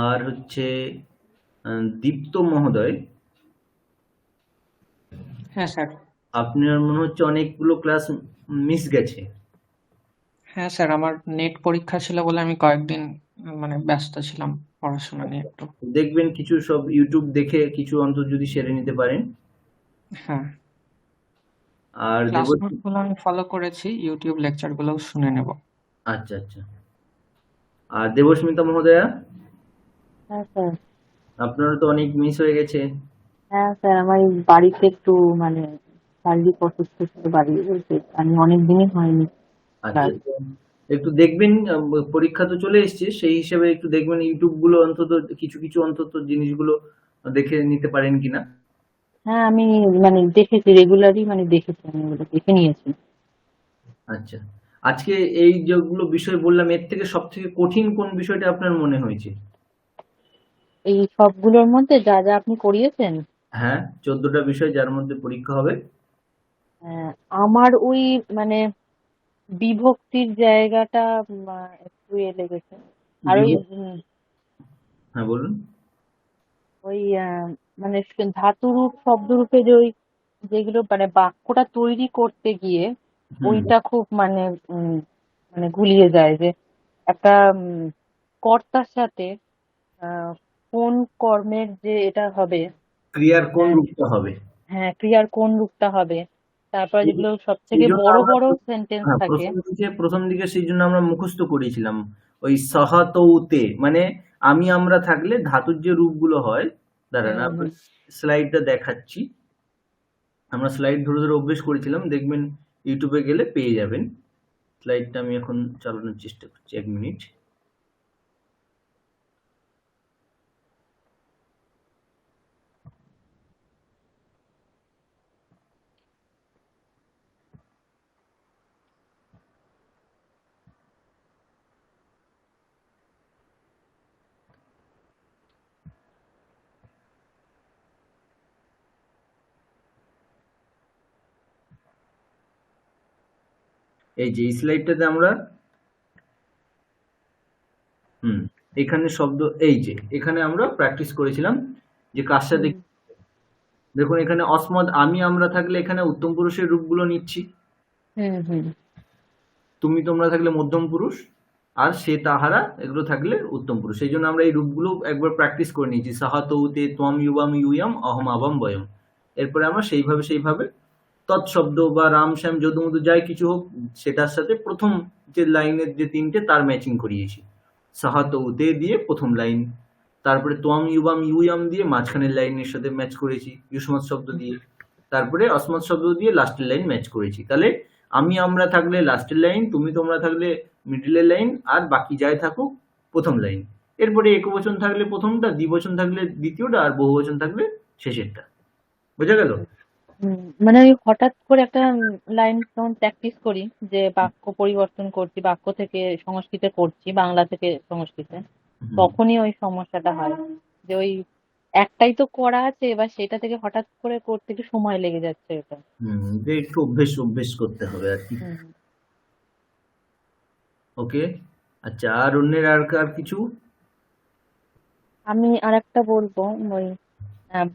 আর হচ্ছে দীপ্ত মহোদয়, হ্যাঁ স্যার। আপনার মনে হচ্ছে অনেকগুলো ক্লাস মিস গেছে। হ্যাঁ স্যার, আমার নেট পরীক্ষা ছিল বলে আমি কয়েকদিন মানে ব্যস্ত ছিলাম পড়াশোনা নিয়ে একটু। দেখবেন কিছু সব ইউটিউব দেখে কিছু অন্তত যদি সেরে নিতে পারেন। হ্যাঁ, আর ক্লাস নোটগুলো আমি ফলো করেছি, ইউটিউব লেকচারগুলোও শুনে নেব। আচ্ছা আচ্ছা। আর দেবস্মিতা মহোদয়া, হ্যাঁ স্যার। আপনারও তো অনেক মিস হয়ে গেছে। হ্যাঁ স্যার, আমার এই বাড়িতে একটু মানে শারীরিক অসুস্থ ছিল বাড়ি বলতে, আমি অনেক দিনই হয়নি আচ্ছা, ক্লাস। একটু দেখবেন, পরীক্ষা তো চলে এসছে, সেই হিসেবে একটু দেখবেন ইউটিউব গুলো অন্তত কিছু কিছু অন্তত জিনিসগুলো দেখে নিতে পারেন কিনা। হ্যাঁ, আমি মানে দেখেছি, রেগুলারই মানে দেখেছি, আমি ওগুলো দেখে নিয়েছি। আচ্ছা, আজকে এই যেগুলো বিষয় বললাম এর থেকে সব থেকে কঠিন কোন বিষয়টা আপনার মনে হয়েছে? এই সবগুলোর মধ্যে যা যা আপনি করিয়েছেন, হ্যাঁ, 14টা বিষয় যার মধ্যে পরীক্ষা হবে। আমার ওই মানে বিভক্তির জায়গাটা একটু লেগেছে। আর ওই বিভক্তি, হ্যাঁ বলুন। ওই মানে ধাতুরূপ শব্দরূপে যে ওই যেগুলো মানে বাক্যটা তৈরি করতে গিয়ে হুম। ওইটা খুব মানে মানে গুলিয়ে যায়, যে একটা কর্তার সাথে আহ, কোন কর্মের যে এটা হবে, ক্রিয়ার কোন আহ, রূপটা হবে। হ্যাঁ, ক্রিয়ার কোন রূপটা হবে, তারপরে এই যেগুলো সব এই থেকে জন্য বড় আমরা বড় সেন্টেন্স হ্যাঁ, থাকে। প্রথম দিকে সেই জন্য আমরা মুখস্থ করেছিলাম ওই সহাতৌতে, মানে আমি আমরা থাকলে ধাতুর যে রূপগুলো হয়। দাঁড়ান, হুম আপনার হুম স্লাইডটা দেখাচ্ছি। আমরা স্লাইড ধরে ধরে অভ্যেস করেছিলাম, দেখবেন ইউটিউবে গেলে পেয়ে যাবেন। স্লাইডটা আমি এখন চালানোর চেষ্টা করছি, 1 মিনিট। এই যে এই স্লাইডটাতে আমরা হুম এখানে শব্দ, এই যে এখানে আমরা প্র্যাকটিস করেছিলাম যে কার সাথে। হুম দেখুন এখানে অসমদ আমি আমরা থাকলে এখানে উত্তম পুরুষের রূপগুলো নিচ্ছি, হুম হুম তুমি তোমরা থাকলে মধ্যম পুরুষ, আর সে তাহারা এগুলো থাকলে উত্তম পুরুষ। সেই জন্য আমরা এই রূপগুলো একবার প্র্যাকটিস করে নিয়েছি, সাহা তৌতে ত্বম ইউবাম ইউয়াম অহম আবাম বয়ম। এরপরে আমরা সেইভাবে তৎশব্দ বা রাম শ্যাম যদুমধু যাই কিছু হোক সেটার সাথে প্রথম যে লাইনের যে 3টে তার ম্যাচিং করিয়েছি। সাহা তৌতে দিয়ে প্রথম লাইন, তারপরে তোয়াম ইউবাম ইউয়াম দিয়ে মাঝখানের লাইনের সাথে ম্যাচ করেছি ইউসমত শব্দ দিয়ে, তারপরে অসমত শব্দ দিয়ে লাস্টের লাইন ম্যাচ করেছি। তাহলে আমি আমরা থাকলে লাস্টের লাইন, তুমি তোমরা থাকলে মিডলের লাইন, আর বাকি যাই থাকুক প্রথম লাইন। এরপরে একবচন থাকলে প্রথমটা, দ্বিবচন থাকলে দ্বিতীয়টা, আর বহুবচন থাকলে শেষেরটা। বোঝা গেল? মানে ওই হঠাৎ করে একটা লাইন যখন প্র্যাকটিস করি, যে বাক্য পরিবর্তন করছি, বাক্য থেকে সংস্কৃতে করছি, বাংলা থেকে সংস্কৃতে, হুম তখনই ওই সমস্যাটা হয়, যে ওই একটাই তো করা আছে, এবার সেটা থেকে হঠাৎ করে করতে একটু সময় লেগে যাচ্ছে এটা। যে একটু অভ্যেস করতে হবে আর কি। হুম। ওকে, আচ্ছা, আর অন্যের আর কিছু? আমি আরেকটা বলবো, ওই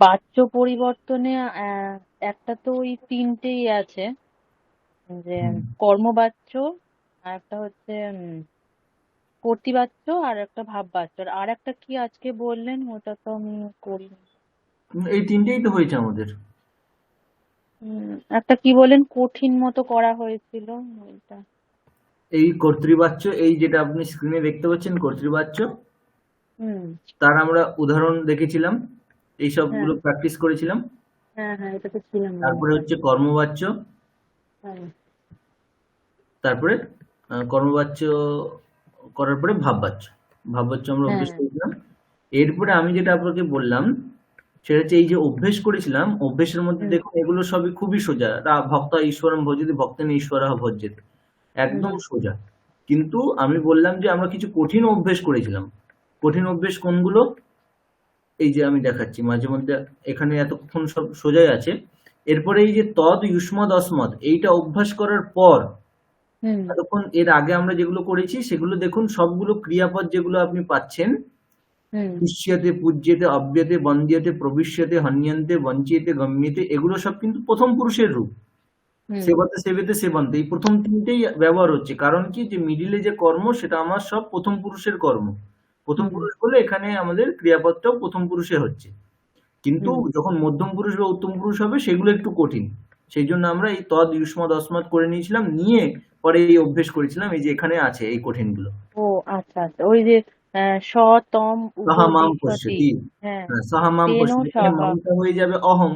বাচ্য পরিবর্তনে একটা তো ওই তিনটেই আছে, যে হুম। কর্মবাচ্য, আর একটা হচ্ছে কর্তৃবাচ্য, আর একটা ভাববাচ্য, আর একটা কি আজকে বললেন, ওটা তো আমি করিনি। এই 3টেই তো হয়েছে আমাদের। একটা কি বলেন, কঠিন মতো করা হয়েছিল ওইটা। এই কর্তৃবাচ্য, এই যেটা আপনি স্ক্রিনে দেখতে পাচ্ছেন কর্তৃবাচ্য, হুম। তার আমরা উদাহরণ দেখেছিলাম, এই হ্যাঁ সবগুলো প্র্যাকটিস করেছিলাম। হ্যাঁ হ্যাঁ, এটা তো ছিলাম তারপরে হচ্ছে কর্মবাচ্য, হ্যাঁ তারপরে কর্মবাচ্য করার পরে ভাববাচ্য আমরা হ্যাঁ অভ্যেস করেছিলাম। এরপরে আমি যেটা আপনাকে বললাম সেটা হচ্ছে এই যে অভ্যেস করেছিলাম, অভ্যেসের মধ্যে হুম দেখুন এগুলো সবই খুবই সোজা। ভক্তা ঈশ্বরম ভজতে ভক্তেন ঈশ্বরঃ ভজ্যতে, একদম হুম সোজা। কিন্তু আমি বললাম যে আমরা কিছু কঠিন অভ্যেস করেছিলাম। কঠিন অভ্যেস কোনগুলো? এই যে আমি দেখাচ্ছি মাঝে মধ্যে, এখানে এতক্ষণ সব সোজাই আছে। এরপরে এই যে তদ ইউষ্মদ অস্মদ, এইটা অভ্যাস করার পর হুম এতক্ষণ এর আগে আমরা যেগুলো করেছি সেগুলো দেখুন সবগুলো ক্রিয়াপদ যেগুলো আপনি পাচ্ছেন, হুম পুষ্যতে পূজ্যতে অব্যতে বন্দ্যতে প্রবিশ্যতে হন্যন্তে বঞ্চিতে গম্যতে, এগুলো সব কিন্তু প্রথম পুরুষের রূপ। হুম সেবাতে সেবেতে সেবন্তে, এই প্রথম 3টেই ব্যবহার হচ্ছে। কারণ কি, যে মিডিলে যে কর্ম সেটা আমার সব প্রথম পুরুষের কর্ম। প্রথম হুম পুরুষ বলে এখানে আমাদের ক্রিয়াপদটাও প্রথম পুরুষে হচ্ছে। কিন্তু হুম যখন মধ্যম পুরুষ বা উত্তম পুরুষ হবে সেগুলো একটু কঠিন। সেই জন্য আমরা এই তদ ইউষ্মদ অস্মদ করে নিয়েছিলাম, নিয়ে পরে এই অভ্যেস করেছিলাম এই যে এখানে আছে এই কঠিনগুলো। ও আচ্ছা আচ্ছা, ওই যে স তম সাহা মাম উপদিশতি। পশ্যতি, হ্যাঁ, হ্যাঁ সাহা মাম তেন পশ্যতি, এখানে সহ। মামটা হয়ে যাবে অহম।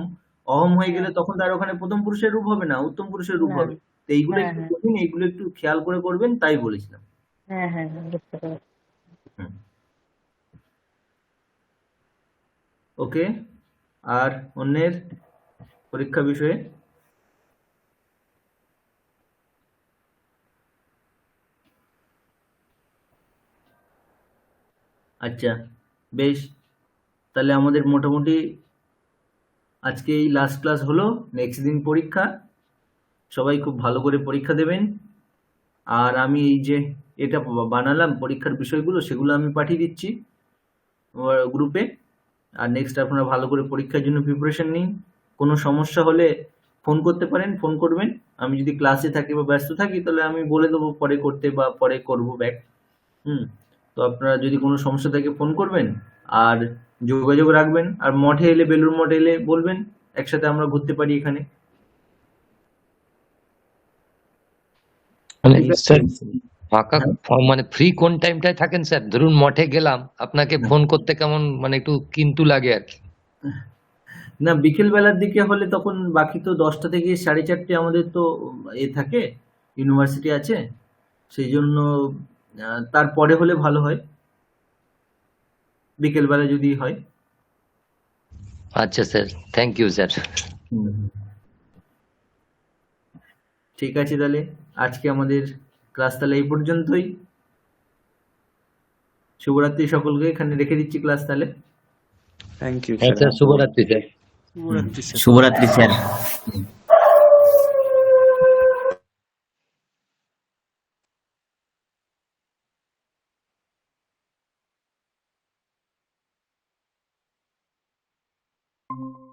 অহম হয়ে হ্যাঁ গেলে তখন তার ওখানে প্রথম পুরুষের রূপ হবে না, উত্তম পুরুষের রূপ না। হবে। তো এইগুলো হ্যাঁ একটু হ্যাঁ কঠিন, এইগুলো একটু খেয়াল করে করবেন, তাই বলেছিলাম। হ্যাঁ হ্যাঁ হ্যাঁ, বুঝতে পেরেছি। হুম, ওকে। আর অন্যের পরীক্ষা বিষয়ে? আচ্ছা, বেশ। তাহলে আমাদের মোটামুটি আজকে এই লাস্ট ক্লাস হলো, নেক্সট দিন পরীক্ষা। সবাই খুব ভালো করে পরীক্ষা দেবেন। আর আমি এই যে এটা বানালাম পরীক্ষার বিষয়গুলো, সেগুলো আমি পাঠিয়ে দিচ্ছি গ্রুপে। আর নেক্সট আপনারা ভালো করে পরীক্ষার জন্য প্রিপারেশন নিন। কোনো সমস্যা হলে ফোন করতে পারেন, ফোন করবেন। আমি যদি ক্লাসে থাকি বা ব্যস্ত থাকি তাহলে আমি বলে দেবো পরে করতে, বা পরে করবো ব্যাক। হুম। তো আপনারা যদি কোনো সমস্যা থাকে ফোন করবেন, আর যোগাযোগ রাখবেন। আর মঠে এলে, বেলুড় মঠে এলে বলবেন, একসাথে আমরা ঘুরতে পারি এখানে। মানে ঠিক আছে? স্যার ফাঁকা হ্যাঁ। মানে ফ্রি কোন টাইমটায় থাকেন স্যার? ধরুন মঠে গেলাম, আপনাকে ফোন করতে কেমন মানে একটু কিন্তু লাগে আর কি। না, বিকেল বেলার দিকে হলে তখন বাকি তো 10টা থেকে 4:30 আমাদের তো থাকে, ইউনিভার্সিটি আছে। সেই জন্য তারপরে হলে ভালো হয়, বিকেল বেলা যদি হয়। আচ্ছা স্যার, থ্যাংক ইউ স্যার। হুম। ঠিক আছে, তাহলে আজকে আমাদের ক্লাস তাহলে এই পর্যন্তই। শুভরাত্রি সকলকে, এখানে রেখে দিচ্ছি ক্লাস তাহলে। থ্যাংক ইউ হ্যাঁ স্যার। স্যার, শুভরাত্রি স্যার। শুভরাত্রি স্যার। শুভরাত্রি স্যার। হুম।